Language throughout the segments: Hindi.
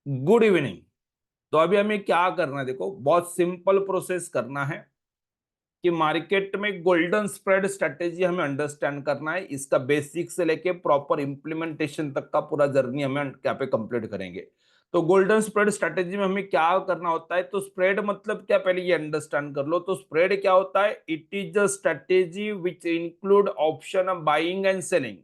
Good evening. तो अभी हमें क्या करना है, देखो बहुत सिंपल प्रोसेस करना है कि मार्केट में गोल्डन स्प्रेड स्ट्रेटेजी हमें अंडरस्टैंड करना है। इसका बेसिक से लेके प्रॉपर इंप्लीमेंटेशन तक का पूरा जर्नी हमें क्या पे कंप्लीट करेंगे। तो गोल्डन स्प्रेड स्ट्रेटेजी में हमें क्या करना होता है, तो स्प्रेड मतलब क्या, पहले ये अंडरस्टैंड कर लो। तो स्प्रेड क्या होता है? It is a strategy which include option buying and selling.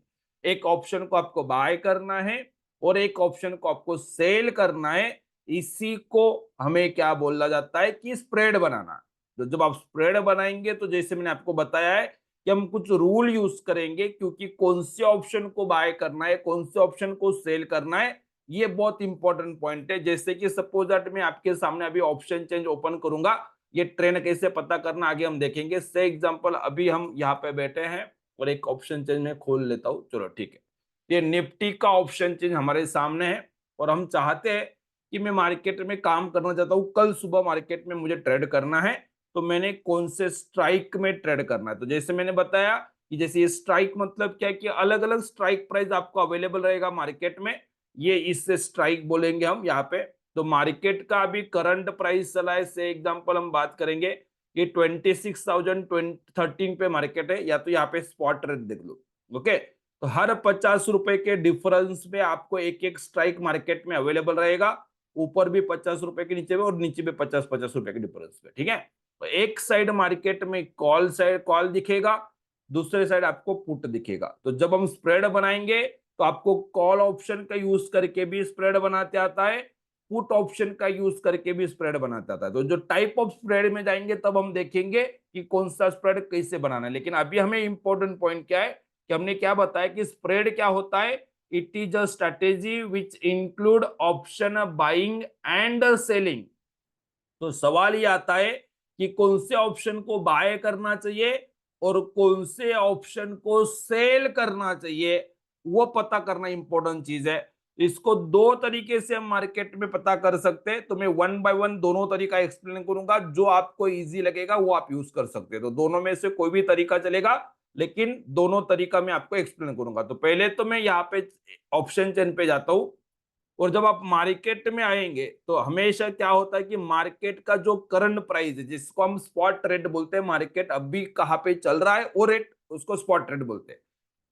एक ऑप्शन को आपको बाय करना है और एक ऑप्शन को आपको सेल करना है। इसी को हमें क्या बोला जाता है कि स्प्रेड बनाना। तो जब आप स्प्रेड बनाएंगे तो जैसे मैंने आपको बताया है कि हम कुछ रूल यूज करेंगे, क्योंकि कौन से ऑप्शन को बाय करना है, कौन से ऑप्शन को सेल करना है, ये बहुत इंपॉर्टेंट पॉइंट है। जैसे कि सपोज दैट मैं आपके सामने अभी ऑप्शन चेंज ओपन करूंगा, ये ट्रेंड कैसे पता करना आगे हम देखेंगे। से एग्जांपल अभी हम यहाँ पे बैठे हैं और एक ऑप्शन चेंज में खोल लेता हूँ, चलो ठीक है। ये निफ्टी का ऑप्शन चेंज हमारे सामने है और हम चाहते हैं कि मैं मार्केट में काम करना चाहता हूँ, कल सुबह मार्केट में मुझे ट्रेड करना है। तो मैंने कौन से स्ट्राइक में ट्रेड करना है, तो जैसे मैंने बताया कि जैसे ये स्ट्राइक मतलब क्या है कि अलग अलग स्ट्राइक प्राइस आपको अवेलेबल रहेगा मार्केट में। ये इससे स्ट्राइक बोलेंगे हम यहाँ पे। तो मार्केट का अभी करंट प्राइस चला है, से एग्जांपल हम बात करेंगे कि 26,013 पे मार्केट है, या तो यहाँ पे स्पॉट रेट देख लो। ओके, तो हर 50 रुपए के डिफरेंस पे आपको एक एक स्ट्राइक मार्केट में अवेलेबल रहेगा। ऊपर भी 50 रुपए के नीचे में और नीचे भी 50-50 रुपए के डिफरेंस पे, ठीक है। तो एक साइड मार्केट में कॉल साइड कॉल दिखेगा, दूसरे साइड आपको पुट दिखेगा। तो जब हम स्प्रेड बनाएंगे तो आपको कॉल ऑप्शन का यूज करके भी स्प्रेड बनाते आता है, पुट ऑप्शन का यूज करके भी स्प्रेड बनाते आता है। तो जो टाइप ऑफ स्प्रेड में जाएंगे तब हम देखेंगे कि कौन सा स्प्रेड कैसे बनाना है। लेकिन अभी हमें इंपॉर्टेंट पॉइंट क्या है कि हमने क्या बताया कि स्प्रेड क्या होता है। It is a strategy which include option buying and selling. तो सवाल ये आता है कि कौन से ऑप्शन को बाय करना चाहिए और कौन से ऑप्शन को सेल करना चाहिए, वो पता करना इंपॉर्टेंट चीज है। इसको दो तरीके से हम मार्केट में पता कर सकते हैं। तो मैं वन बाय वन दोनों तरीका एक्सप्लेन करूंगा, जो आपको इजी लगेगा वो आप यूज कर सकते हैं। तो दोनों में से कोई भी तरीका चलेगा, लेकिन दोनों तरीका मैं आपको एक्सप्लेन करूंगा। तो पहले तो मैं यहाँ पे ऑप्शन चेन पे जाता हूँ। और जब आप मार्केट में आएंगे तो हमेशा क्या होता है कि मार्केट का जो करंट प्राइस है, जिसको हम स्पॉट रेट बोलते हैं, मार्केट अभी कहाँ पे चल रहा है वो रेट, उसको स्पॉट रेट बोलते हैं।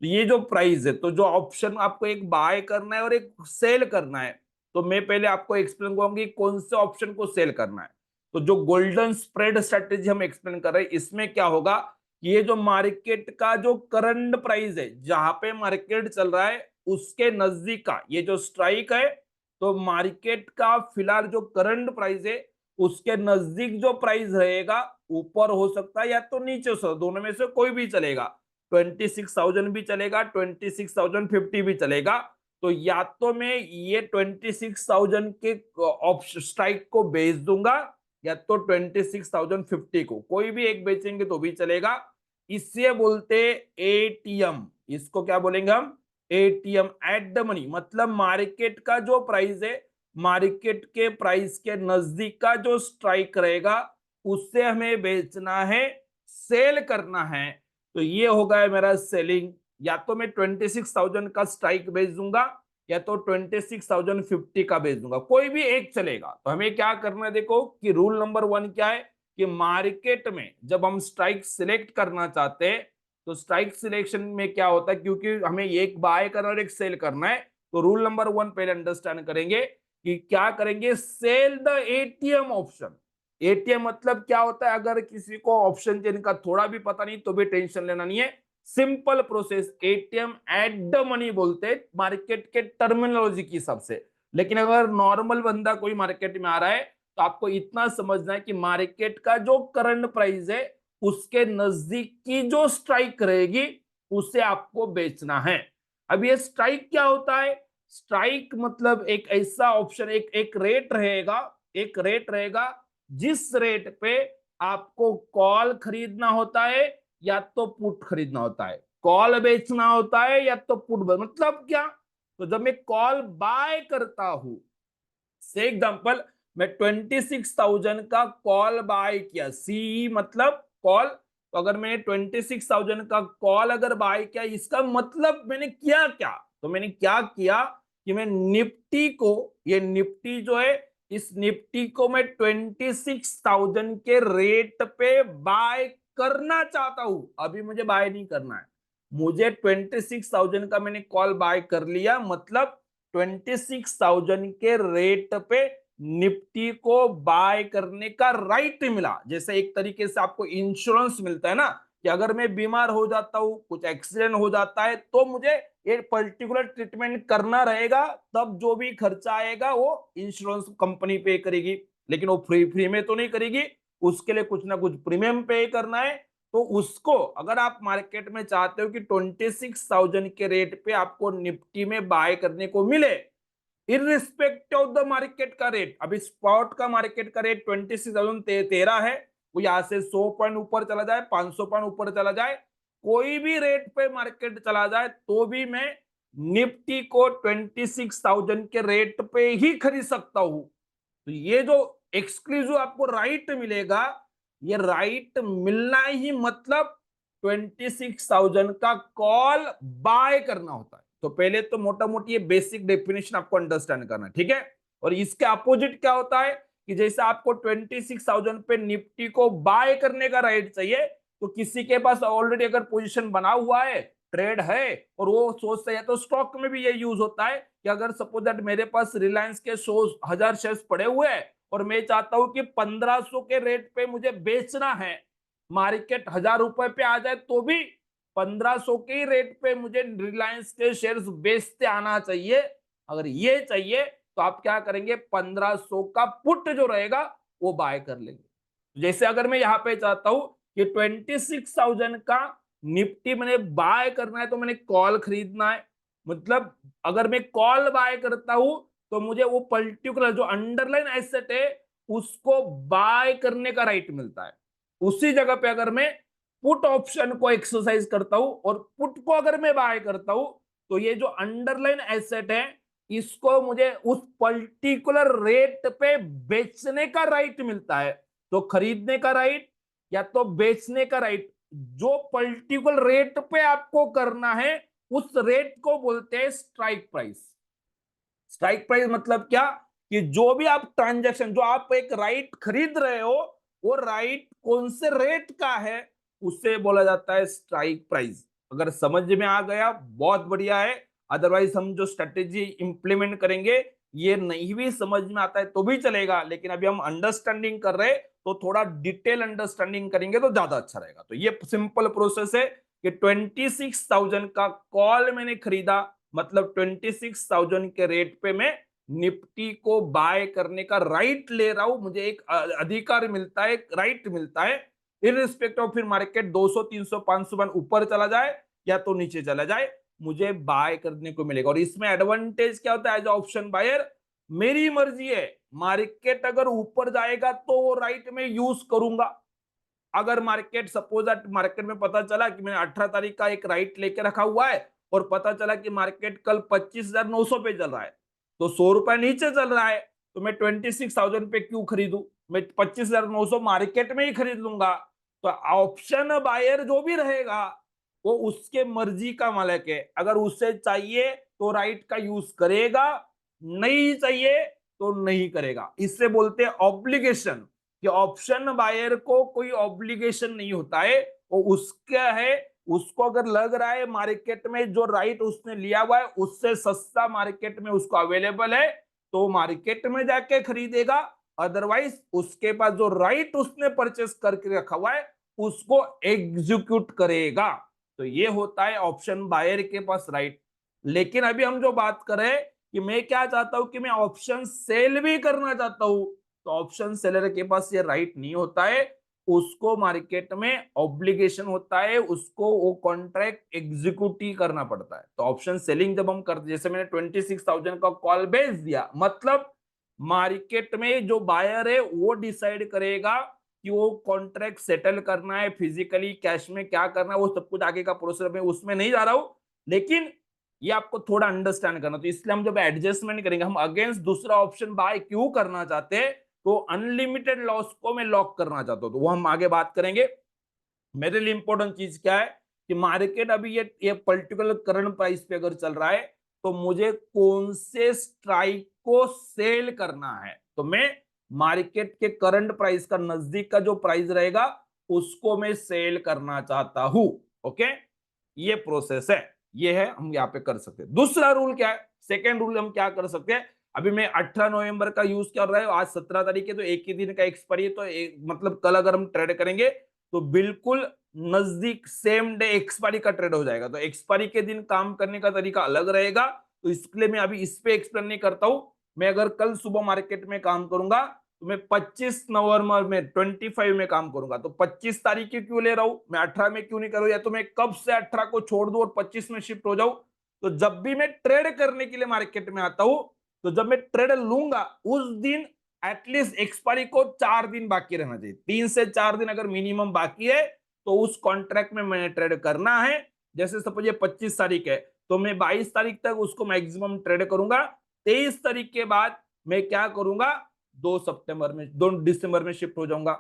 तो ये जो प्राइस है, तो जो ऑप्शन आपको एक बाय करना है और एक सेल करना है, तो मैं पहले आपको एक्सप्लेन करूंगी कौन से ऑप्शन को सेल करना है। तो जो गोल्डन स्प्रेड स्ट्रेटेजी हम एक्सप्लेन कर रहे हैं, इसमें क्या होगा कि ये जो मार्केट का जो करंट प्राइस है, जहां पे मार्केट चल रहा है उसके नजदीक का ये जो स्ट्राइक है, तो मार्केट का फिलहाल जो करंट प्राइस है उसके नजदीक जो प्राइस रहेगा, ऊपर हो सकता है या तो नीचे हो सकता है, दोनों में से कोई भी चलेगा। 26,000 भी चलेगा, 26,050 भी चलेगा। तो या तो मैं ये 26,000 के स्ट्राइक को बेच दूंगा, या तो 26,050 को, कोई भी एक बेचेंगे तो भी चलेगा। इसे बोलते एटीएम। इसको क्या बोलेंगे हम? ATM, at the money. मतलब मार्केट का जो प्राइस है, मार्केट के प्राइस के नजदीक का जो स्ट्राइक रहेगा, उससे हमें बेचना है, सेल करना है। तो ये होगा मेरा सेलिंग। या तो मैं 26,000 का स्ट्राइक बेच दूंगा, या तो 26,050 का बेच दूंगा, कोई भी एक चलेगा। तो हमें क्या करना है, देखो कि रूल नंबर वन क्या है कि मार्केट में जब हम स्ट्राइक सिलेक्ट करना चाहते हैं, तो स्ट्राइक सिलेक्शन में क्या होता है, क्योंकि हमें एक बाय करना और एक सेल करना है, तो रूल नंबर वन पहले अंडरस्टैंड करेंगे कि क्या करेंगे, sell the ATM option. ATM मतलब क्या होता है, अगर किसी को ऑप्शन चेन का थोड़ा भी पता नहीं तो भी टेंशन लेना नहीं है। Simple process, ATM at the money बोलते हैं मार्केट के टर्मिनोलॉजी की हिसाब से। लेकिन अगर नॉर्मल बंदा कोई मार्केट में आ रहा है, तो आपको इतना समझना है कि मार्केट का जो करंट प्राइस है उसके नजदीक की जो स्ट्राइक रहेगी, उसे आपको बेचना है। अब ये स्ट्राइक क्या होता है? स्ट्राइक मतलब एक ऐसा ऑप्शन, एक एक रेट रहेगा, एक रेट रहेगा जिस रेट पे आपको कॉल खरीदना होता है या तो पुट खरीदना होता है। कॉल बेचना होता है या तो पुट, मतलब क्या? तो जब मैं कॉल बाय करता हूं, से एग्जांपल मैं 26,000 का कॉल बाय किया, सी मतलब कॉल। तो अगर मैंने 26,000 का कॉल अगर बाय किया, इसका मतलब मैंने किया क्या? तो मैंने क्या किया कि मैं निफ्टी को, ये निफ्टी जो है, इस निफ्टी को मैं 26,000 के रेट पे बाय करना चाहता हूं। अभी मुझे बाय नहीं करना है, मुझे 26,000 का मैंने कॉल बाय कर लिया, मतलब 26,000 के रेट पे निफ्टी को बाय करने का राइट मिला। जैसे एक तरीके से आपको इंश्योरेंस मिलता है ना, कि अगर मैं बीमार हो जाता हूं, कुछ एक्सीडेंट हो जाता है, तो मुझे ये पर्टिकुलर ट्रीटमेंट करना रहेगा, तब जो भी खर्चा आएगा वो इंश्योरेंस कंपनी पे करेगी। लेकिन वो फ्री फ्री में तो नहीं करेगी, उसके लिए कुछ ना कुछ प्रीमियम पे करना है। तो उसको अगर आप मार्केट में चाहते हो कि 26,000 के रेट पे आपको निफ्टी में बाय करने को मिले, इरिस्पेक्टिव ऑफ द मार्केट का रेट, अभी स्पॉट का मार्केट का रेट 26,013 है, वो यहां से 100 पॉइंट ऊपर चला जाए, 500 पॉइंट ऊपर चला जाए, कोई भी रेट पे मार्केट चला जाए, तो भी मैं निफ्टी को 26,000 के रेट पे ही खरीद सकता हूं। तो ये जो एक्सक्लूसिव आपको राइट मिलेगा, ये राइट मिलना ही मतलब 26,000 का कॉल बाय करना होता है। तो पहले तो मोटा मोटी ये बेसिक डेफिनेशन आपको अंडरस्टैंड करना है, ठीक है। और इसके अपोजिट क्या होता है कि जैसे आपको 26,000 पे निफ्टी को बाय करने का राइट चाहिए, तो किसी के पास ऑलरेडी अगर पोजीशन बना हुआ है, ट्रेड है, और वो सोचता है, तो स्टॉक में भी ये यूज होता है कि अगर सपोज दैट मेरे पास रिलायंस के 100,000 शेयर्स पड़े हुए हैं, और मैं चाहता हूं कि 1500 के रेट पे मुझे बेचना है, मार्केट 1,000 रुपए पे आ जाए तो भी 1500 के रेट पे मुझे रिलायंस के शेयर्स बेचते आना चाहिए। अगर ये चाहिए तो आप क्या करेंगे, 1500 का पुट जो रहेगा वो बाय कर लेंगे। जैसे अगर मैं यहाँ पे चाहता हूं कि 26,000 का निफ्टी मैंने बाय करना है, तो मैंने कॉल खरीदना है, मतलब अगर मैं कॉल बाय करता हूं, तो मुझे वो पर्टिकुलर जो अंडरलाइन एसेट है उसको बाय करने का राइट मिलता है। उसी जगह पे अगर मैं पुट ऑप्शन को एक्सरसाइज करता हूं और पुट को अगर मैं बाय करता हूं, तो ये जो अंडरलाइन एसेट है, इसको मुझे उस पर्टिकुलर रेट पे बेचने का राइट मिलता है। तो खरीदने का राइट या तो बेचने का राइट, जो पर्टिकुलर रेट पे आपको करना है, उस रेट को बोलते हैं स्ट्राइक प्राइस। स्ट्राइक प्राइस मतलब क्या, कि जो भी आप ट्रांजैक्शन, जो आप एक राइट खरीद रहे हो, वो राइट कौन से रेट का है, उसे बोला जाता है स्ट्राइक प्राइस। अगर समझ में आ गया बहुत बढ़िया है, अदरवाइज हम जो स्ट्रेटेजी इंप्लीमेंट करेंगे, ये नहीं भी समझ में आता है तो भी चलेगा, लेकिन अभी हम अंडरस्टैंडिंग कर रहे हैं, तो थोड़ा डिटेल अंडरस्टैंडिंग करेंगे तो ज्यादा अच्छा रहेगा। तो ये सिंपल प्रोसेस है कि 26,000 का कॉल मैंने खरीदा, मतलब 26,000 के रेट पे मैं निफ्टी को बाय करने का राइट ले रहा हूं, मुझे एक अधिकार मिलता है, राइट मिलता है, इररिस्पेक्ट ऑफ फिर मार्केट 200 300 500 पॉइंट ऊपर चला जाए या तो नीचे चला जाए, मुझे बाय करने को मिलेगा। और इसमें एडवांटेज क्या होता है, एज ऑप्शन बायर मेरी मर्जी है, मार्केट अगर ऊपर जाएगा तो वो राइट में यूज करूंगा। अगर मार्केट सपोज दैट मार्केट में पता चला कि मैंने 18 तारीख का एक राइट लेके रखा हुआ है, और पता चला कि मार्केट कल 25,900 पे चल रहा है, तो 100 रुपए नीचे चल रहा है, तो मैं 26,000 पे क्यों खरीदूं, मैं 25,900 मार्केट में ही खरीद लूंगा। तो ऑप्शन बायर जो भी रहेगा, वो उसके मर्जी का मालिक है, अगर उसे चाहिए तो राइट का यूज करेगा, नहीं चाहिए तो नहीं करेगा। इससे बोलते हैं ऑब्लिगेशन, कि ऑप्शन बायर को कोई ऑब्लिगेशन नहीं होता है, वो उसका है, उसको अगर लग रहा है मार्केट में जो राइट उसने लिया हुआ है उससे सस्ता मार्केट में उसको अवेलेबल है, तो मार्केट में जाके खरीदेगा। अदरवाइज उसके पास जो राइट उसने परचेस करके रखा हुआ है उसको एग्जीक्यूट करेगा। तो ये होता है ऑप्शन बायर के पास राइट। लेकिन अभी हम जो बात कर रहे हैं कि मैं क्या चाहता हूं, कि मैं ऑप्शन सेल भी करना चाहता हूं, तो ऑप्शन सेलर के पास ये राइट नहीं होता है, उसको मार्केट में ऑब्लिगेशन होता है, उसको वो कॉन्ट्रैक्ट एग्जीक्यूट ही करना पड़ता है। तो ऑप्शन सेलिंग जब हम करते, जैसे मैंने 26,000 का कॉल बेच दिया, मतलब मार्केट में जो बायर है वो डिसाइड करेगा कि वो कॉन्ट्रैक्ट सेटल करना है, फिजिकली कैश में क्या करना है, वो सब कुछ आगे का प्रोसेस में उसमें नहीं जा रहा हूं, लेकिन ये आपको थोड़ा अंडरस्टैंड करना। तो इसलिए हम जब एडजस्टमेंट करेंगे, हम अगेंस्ट दूसरा ऑप्शन बाय क्यों करना चाहते हैं, तो अनलिमिटेड लॉस को मैं लॉक करना चाहता हूं, तो वो हम आगे बात करेंगे। मेरे लिए इंपॉर्टेंट चीज क्या है कि मार्केट अभी ये पर्टिकुलर करंट प्राइस पे अगर चल रहा है, तो मुझे कौन से स्ट्राइक को सेल करना है, तो मैं मार्केट के करंट प्राइस का नजदीक का जो प्राइस रहेगा उसको मैं सेल करना चाहता हूं। ओके, ये प्रोसेस है, ये है, हम यहाँ पे कर सकते हैं। दूसरा रूल क्या है, सेकेंड रूल हम क्या कर सकते हैं, अभी मैं 18 नवंबर का यूज कर रहा हूं, आज 17 तारीख है, तो एक ही दिन का एक्सपायरी है, तो मतलब कल अगर हम ट्रेड करेंगे तो बिल्कुल नजदीक सेम डे एक्सपायरी का ट्रेड हो जाएगा। तो एक्सपायरी के दिन काम करने का तरीका अलग रहेगा, तो इसके लिए मैं अभी इस पे एक्सप्लेन नहीं करता हूं। मैं अगर कल सुबह मार्केट में काम करूंगा तो मैं 25 नवंबर में 25 में काम करूंगा, तो 25 तारीख की क्यों ले रहा हूं, मैं 18 में क्यों नहीं करूं, या तो मैं कब से 18 को छोड़ दूं और 25 में शिफ्ट हो जाऊं। तो जब भी मैं ट्रेड करने के लिए मार्केट में आता हूं, तो जब मैं ट्रेड लूंगा उस दिन एटलीस्ट एक्सपायरी को 4 दिन बाकी रहना चाहिए, 3 से 4 दिन अगर मिनिमम बाकी है तो उस कॉन्ट्रैक्ट में मैंने ट्रेड करना है। जैसे सपोज ये 25 तारीख है, तो मैं 22 तारीख तक उसको मैक्सिमम ट्रेड करूंगा। 23 तारीख के बाद मैं क्या करूंगा, 2 दिसंबर में शिफ्ट हो जाऊंगा।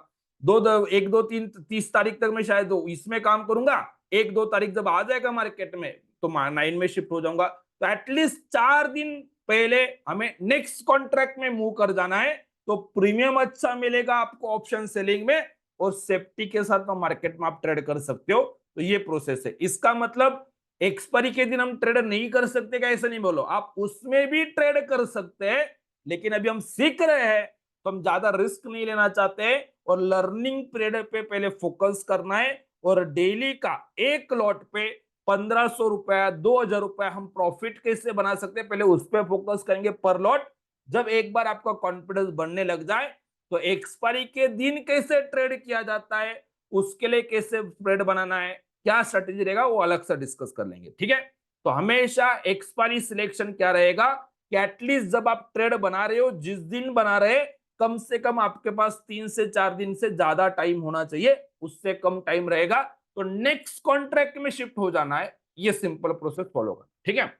1 2 3 30 तारीख तक मैं शायद इसमें काम करूंगा, 1 2 तारीख जब आ जाएगा मार्केट में तो 9 में शिफ्ट हो जाऊंगा। तो एटलीस्ट 4 दिन पहले हमें नेक्स्ट कॉन्ट्रैक्ट में मूव कर जाना है, तो प्रीमियम अच्छा मिलेगा आपको ऑप्शन सेलिंग में, और सेफ्टी के साथ तो मार्केट में आप ट्रेड कर सकते हो। तो ये प्रोसेस है, इसका मतलब एक्सपायरी के दिन हम ट्रेड नहीं कर सकते क्या, ऐसा नहीं बोलो, आप उसमें भी ट्रेड कर सकते हैं। लेकिन अभी हम सीख रहे हैं तो हम ज्यादा रिस्क नहीं लेना चाहते, और लर्निंग पीरियड पे पहले फोकस करना है, और डेली का एक लॉट पे 1500 रुपया 2000 रुपया हम प्रॉफिट कैसे बना सकते हैं, पहले उस पर फोकस करेंगे पर लॉट। जब एक बार आपका कॉन्फिडेंस बढ़ने लग जाए तो एक्सपायरी के दिन कैसे ट्रेड किया जाता है, उसके लिए कैसे ट्रेड बनाना है, क्या स्ट्रेटेजी रहेगा, वो अलग से डिस्कस कर लेंगे। ठीक है, तो हमेशा एक्सपायरी सिलेक्शन क्या रहेगा कि एटलीस्ट जब आप ट्रेड बना रहे हो, जिस दिन बना रहे, कम से कम आपके पास 3 से 4 दिन से ज्यादा टाइम होना चाहिए, उससे कम टाइम रहेगा तो नेक्स्ट कॉन्ट्रैक्ट में शिफ्ट हो जाना है। ये सिंपल प्रोसेस फॉलो कर, ठीक है।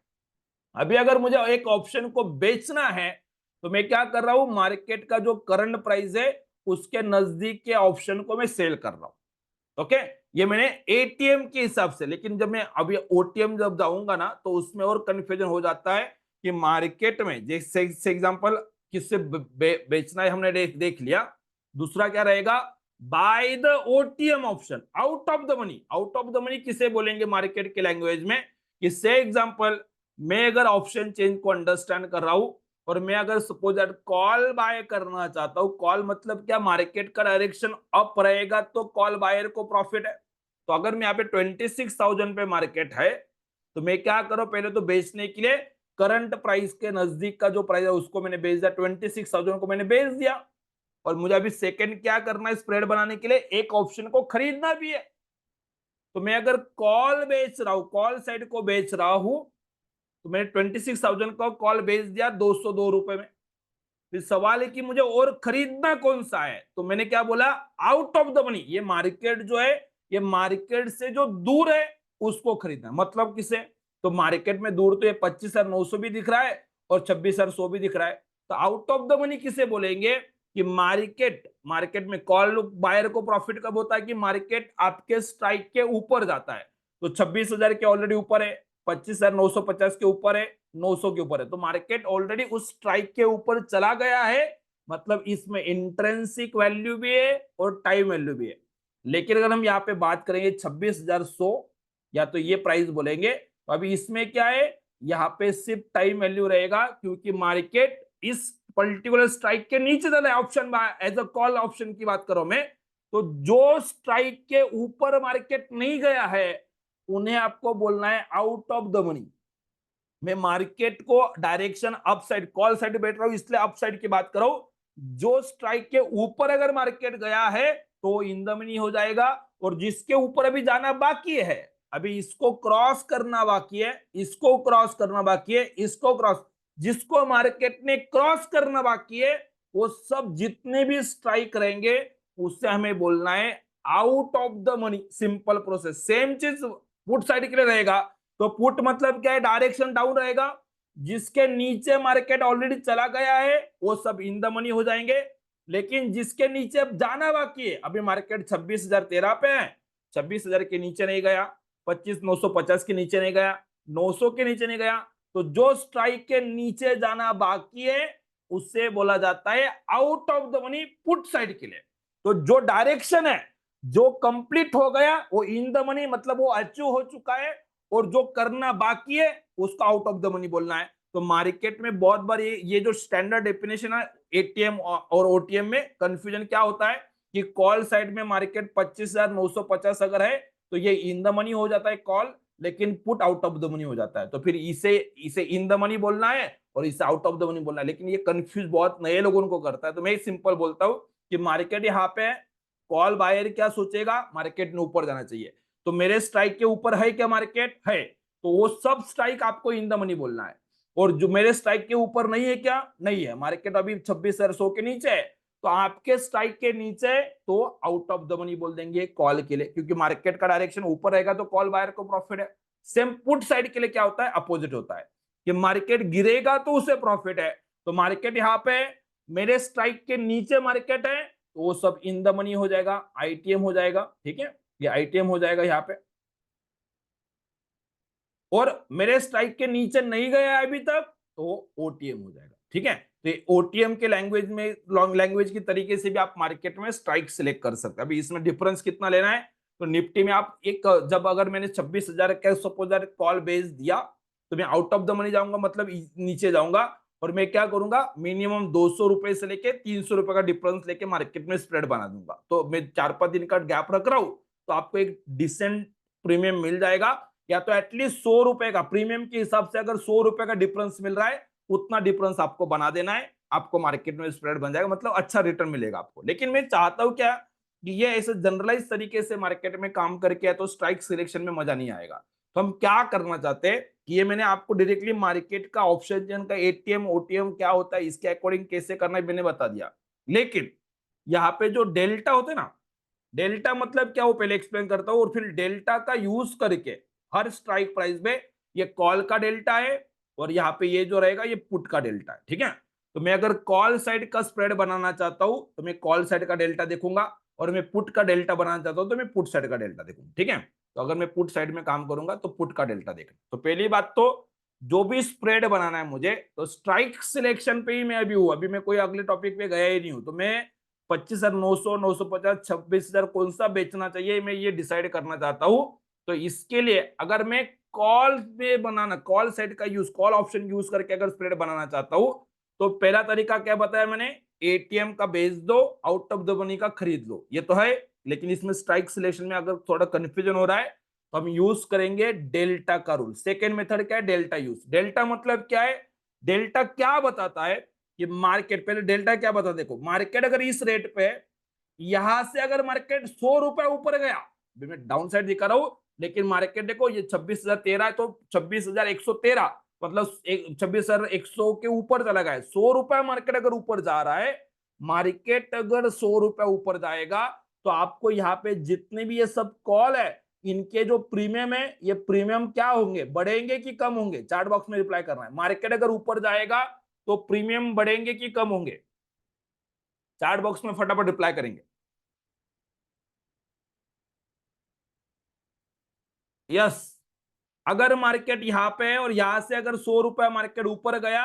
अभी अगर मुझे एक ऑप्शन को बेचना है तो मैं क्या कर रहा हूं, मार्केट का जो करंट प्राइस है उसके नजदीक के ऑप्शन को मैं सेल कर रहा हूं। ओके, ये मैंने एटीएम के हिसाब से, लेकिन जब मैं अभी ओटीएम जब जाऊंगा ना तो उसमें और कंफ्यूजन हो जाता है कि मार्केट में जैसे एग्जांपल किससे बेचना है हमने देख लिया। दूसरा क्या रहेगा, by the OTM option, out of the money. Out of the money किसे बोलेंगे मार्केट के लैंग्वेज में, कि से एग्जांपल मैं अगर ऑप्शन चेंज को अंडरस्टैंड कर रहा हूं और मैं अगर सपोज दैट कॉल बाय करना चाहता हूं, कॉल मतलब क्या, मार्केट का डायरेक्शन अप रहेगा तो कॉल बायर को प्रॉफिट है। तो अगर मैं यहाँ पे 26,000 पे मार्केट है तो मैं क्या करूं, पहले तो बेचने के लिए करंट प्राइस के नजदीक का जो प्राइस है उसको मैंने बेच दिया, 26,000 को मैंने बेच दिया। और मुझे अभी सेकंड क्या करना है, स्प्रेड बनाने के लिए एक ऑप्शन को खरीदना भी है। तो मैं अगर कॉल बेच रहा हूं, कॉल साइड को बेच रहा हूं, तो मैंने 26,000 का कॉल बेच दिया 202 रुपए में। फिर सवाल है कि मुझे और खरीदना कौन सा है, तो मैंने क्या बोला, आउट ऑफ द मनी, ये मार्केट जो है ये मार्केट से जो दूर है उसको खरीदना। मतलब किसे, तो मार्केट में दूर तो ये 25,900 भी दिख रहा है और 26,100 भी दिख रहा है। तो आउट ऑफ द मनी किसे बोलेंगे, कि मार्केट मार्केट में कॉल बायर को प्रॉफिट कब होता है, कि मार्केट आपके स्ट्राइक के ऊपर जाता है। तो 26,000 के ऑलरेडी ऊपर है, 25,950 के ऊपर है, 900 के ऊपर है, तो मार्केट ऑलरेडी उस स्ट्राइक के ऊपर चला गया है। मतलब इसमें इंट्रिंसिक वैल्यू भी है और टाइम वैल्यू भी है। लेकिन अगर हम यहाँ पे बात करेंगे 26,100, या तो ये प्राइस बोलेंगे, तो अभी इसमें क्या है, यहाँ पे सिर्फ टाइम वैल्यू रहेगा, क्योंकि मार्केट इस पर्टिकुलर स्ट्राइक के नीचे चला है। Option as a call option की बात करो मैं, तो जो स्ट्राइक के ऊपर मार्केट नहीं गया है उन्हें आपको बोलना है आउट ऑफ द मनी। मैं मार्केट को direction up side, call side बैठ रहा हूं इसलिए अप साइड की बात करो, जो स्ट्राइक के ऊपर अगर मार्केट गया है तो इन द मनी हो जाएगा, और जिसके ऊपर अभी जाना बाकी है, अभी इसको क्रॉस करना बाकी है, इसको क्रॉस करना बाकी है, इसको क्रॉस, जिसको मार्केट ने क्रॉस करना बाकी है वो सब जितने भी स्ट्राइक रहेंगे उससे हमें बोलना है out of the money. Simple process, same चीज पुट साइड के लिए रहेगा। तो पुट मतलब क्या है, डायरेक्शन डाउन रहेगा, जिसके नीचे मार्केट ऑलरेडी चला गया है वो सब इन द मनी हो जाएंगे। लेकिन जिसके नीचे अब जाना बाकी है, अभी मार्केट 26,013 पे है, 26,000 के नीचे नहीं गया, 25,950 के नीचे नहीं गया, 900 के नीचे नहीं गया, तो जो स्ट्राइक के नीचे जाना बाकी है उससे बोला जाता है out of the money put side के लिए। तो जो डायरेक्शन है जो कंप्लीट हो गया वो इन द मनी, मतलब वो अचीव हो चुका है, और जो करना बाकी है उसका आउट ऑफ द मनी बोलना है। तो मार्केट में बहुत बार ये जो स्टैंडर्ड डेफिनेशन है एटीएम और ओटीएम में कंफ्यूजन क्या होता है कि कॉल साइड में मार्केट 25,950 अगर है तो ये इन द मनी हो जाता है कॉल, लेकिन put out of the money हो जाता है। तो फिर इसे इसे इन द मनी बोलना है और इसे आउट ऑफ द मनी बोलना है, लेकिन ये कंफ्यूज बहुत नए लोगों को करता है। तो मैं सिंपल बोलता हूं कि मार्केट यहाँ पे कॉल बायर क्या सोचेगा, मार्केट ने ऊपर जाना चाहिए, तो मेरे स्ट्राइक के ऊपर है क्या मार्केट है, तो वो सब स्ट्राइक आपको इन द मनी बोलना है। और जो मेरे स्ट्राइक के ऊपर नहीं है क्या, नहीं है, मार्केट अभी 26,100 के नीचे है, तो आपके स्ट्राइक के नीचे तो आउट ऑफ द मनी बोल देंगे कॉल के लिए, क्योंकि मार्केट का डायरेक्शन ऊपर रहेगा तो कॉल बायर को प्रॉफिट है। सेम पुट साइड के लिए क्या होता है, अपोजिट होता है कि मार्केट गिरेगा तो उसे प्रॉफिट है। तो मार्केट यहाँ पे मेरे स्ट्राइक के नीचे मार्केट है तो वो सब इन द मनी हो जाएगा, आईटीएम हो जाएगा, ठीक है, ये आईटीएम हो जाएगा यहाँ पे। और मेरे स्ट्राइक के नीचे नहीं गया अभी तक तो ओटीएम हो जाएगा, ठीक है। तो ओटीएम के लैंग्वेज में, लॉन्ग लैंग्वेज की तरीके से भी आप मार्केट में स्ट्राइक सिलेक्ट कर सकते हैं। अभी इसमें डिफरेंस कितना लेना है, तो निफ्टी में आप एक, जब अगर मैंने 26,000 का सपोज कॉल बेच दिया तो मैं आउट ऑफ द मनी जाऊंगा, मतलब नीचे जाऊंगा, और मैं क्या करूंगा, मिनिमम 200 रुपए से लेके 300 रुपए का डिफरेंस लेके मार्केट में स्प्रेड बना दूंगा। तो मैं 4-5 दिन का गैप रख रहा हूं तो आपको एक डिसेंट प्रीमियम मिल जाएगा, या तो एटलीस्ट 100 रुपए का प्रीमियम के हिसाब से, अगर 100 रुपए का डिफरेंस मिल रहा है उतना डिफरेंस आपको बना देना है, आपको मार्केट में स्प्रेड बन जाएगा, मतलब अच्छा रिटर्न मिलेगा आपको। लेकिन मैं चाहता हूं क्या कि ये ऐसे जनरलाइज तरीके से मार्केट में काम करके है तो स्ट्राइक सिलेक्शन में मजा नहीं आएगा। तो हम क्या करना चाहते हैं कि ये मैंने आपको डायरेक्टली मार्केट का ऑप्शन का एटीएम ओटीएम क्या होता है इसके अकॉर्डिंग कैसे करना है मैंने बता दिया। लेकिन यहाँ पे जो डेल्टा होते हैं ना, डेल्टा मतलब क्या वो पहले एक्सप्लेन करता हूं, और फिर डेल्टा का यूज करके हर स्ट्राइक प्राइस में ये कॉल का डेल्टा है और यहाँ पे ये जो रहेगा ये पुट का डेल्टा है, ठीक है। तो मैं अगर कॉल साइड का स्प्रेड बनाना चाहता हूं तो मैं कॉल साइड का डेल्टा देखूंगा, और मैं पुट का डेल्टा बनाना चाहता हूं तो मैं पुट साइड का डेल्टा देखूंगा, ठीक है। तो अगर मैं पुट साइड में काम करूंगा तो पुट का डेल्टा देखना। तो पहली बात तो जो भी स्प्रेड बनाना है मुझे, तो स्ट्राइक सिलेक्शन पे ही मैं अभी हूं, अभी मैं कोई अगले टॉपिक पे गया ही नहीं हूं। तो मैं 25,900, 950, 26,000 कौन सा बेचना चाहिए मैं ये डिसाइड करना चाहता हूं। तो इसके लिए अगर मैं कॉल में बनाना, कॉल साइड का यूज, कॉल ऑप्शन यूज करके अगर स्प्रेड बनाना चाहता हूं तो पहला तरीका क्या बताया मैंने, एटीएम का बेच दो, आउट ऑफ द मनी का खरीद लो, ये तो है। लेकिन इसमें स्ट्राइक सिलेक्शन में अगर थोड़ा कंफ्यूजन हो रहा है तो हम यूज करेंगे डेल्टा का रूल। सेकेंड मेथड क्या है, डेल्टा यूज। डेल्टा मतलब क्या है, डेल्टा क्या बताता है कि मार्केट, पहले डेल्टा क्या बता, देखो मार्केट अगर इस रेट पे, यहां से अगर मार्केट 100 रुपए ऊपर गया, मैं डाउन साइड दिखा रहा हूं, लेकिन मार्केट देखो ये 26,013 है तो 26,113, मतलब 26,100 के ऊपर चला गया है। 100 रुपए मार्केट अगर ऊपर जा रहा है, मार्केट अगर 100 रुपए ऊपर जाएगा तो आपको यहाँ पे जितने भी ये सब कॉल है इनके जो प्रीमियम है, ये प्रीमियम क्या होंगे, बढ़ेंगे कि कम होंगे, चार्ट बॉक्स में रिप्लाई करना है। मार्केट अगर ऊपर जाएगा तो प्रीमियम बढ़ेंगे कि कम होंगे, चार्ट बॉक्स में फटाफट रिप्लाई करेंगे। यस, अगर मार्केट यहाँ पे है और यहां से अगर 100 रुपए मार्केट ऊपर गया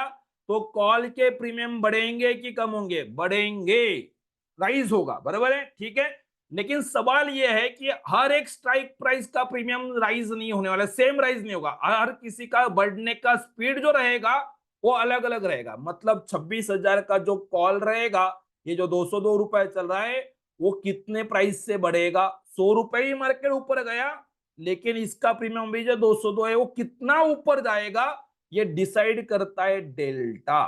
तो कॉल के प्रीमियम बढ़ेंगे कि कम होंगे, बढ़ेंगे, राइज होगा, बराबर है, ठीक है। लेकिन सवाल यह है कि हर एक स्ट्राइक प्राइस का प्रीमियम राइज नहीं होने वाला, सेम राइज नहीं होगा, हर किसी का बढ़ने का स्पीड जो रहेगा वो अलग अलग रहेगा। मतलब 26,000 का जो कॉल रहेगा, ये जो 202 रुपए चल रहा है, वो कितने प्राइस से बढ़ेगा, 100 रुपए ही मार्केट ऊपर गया, लेकिन इसका प्रीमियम भी जो 202 है वो कितना ऊपर जाएगा ये डिसाइड करता है डेल्टा।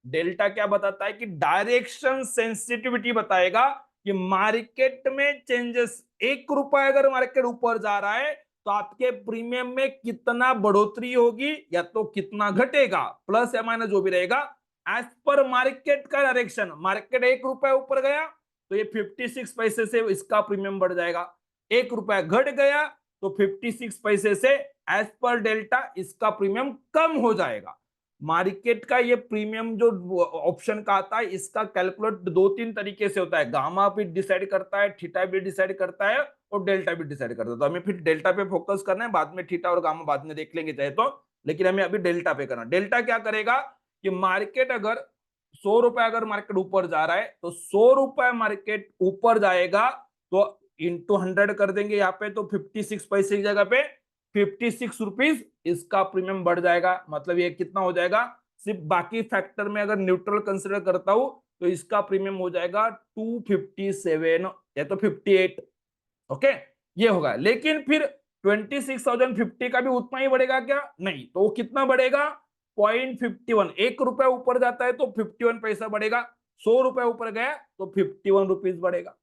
डेल्टा क्या बताता है कि डायरेक्शन सेंसिटिविटी बताएगा कि मार्केट में चेंजेस, 1 रुपए अगर मार्केट ऊपर जा रहा है तो आपके प्रीमियम में कितना बढ़ोतरी होगी या तो कितना घटेगा, प्लस या माइनस जो भी रहेगा एज पर मार्केट का डायरेक्शन। मार्केट 1 रुपए ऊपर गया तो ये 56 पैसे से इसका प्रीमियम बढ़ जाएगा, 1 रुपया घट गया तो 56 पैसे से एज पर डेल्टा इसका प्रीमियम कम हो जाएगा। मार्केट का ये प्रीमियम जो ऑप्शन का आता है इसका कैलकुलेट 2-3 तरीके से होता है, गामा भी डिसाइड करता है, थीटा भी डिसाइड करता है और डेल्टा भी डिसाइड करता है। तो हमें फिर डेल्टा पे फोकस करना है, बाद में थीटा और गामा बाद में देख लेंगे चाहे तो। लेकिन हमें अभी डेल्टा पे करना। डेल्टा क्या करेगा कि मार्केट अगर 100 रुपए अगर मार्केट ऊपर जा रहा है तो 100 रुपए मार्केट ऊपर जाएगा तो इंटू 100 कर देंगे यहाँ पे, तो 56 पैसे की जगह पे 56 रुपीज इसका प्रीमियम बढ़ जाएगा। मतलब ये कितना हो जाएगा, सिर्फ बाकी फैक्टर में अगर न्यूट्रल कंसिडर करता हूं तो इसका प्रीमियम हो जाएगा 257 या तो 58। ओके, ये होगा। लेकिन फिर 26,050 का भी उतना ही बढ़ेगा क्या? नहीं, तो वो कितना बढ़ेगा? 0.51। 1 रुपया ऊपर जाता है तो 51 पैसा बढ़ेगा, 100 रुपए ऊपर गया तो 51 रुपीज बढ़ेगा।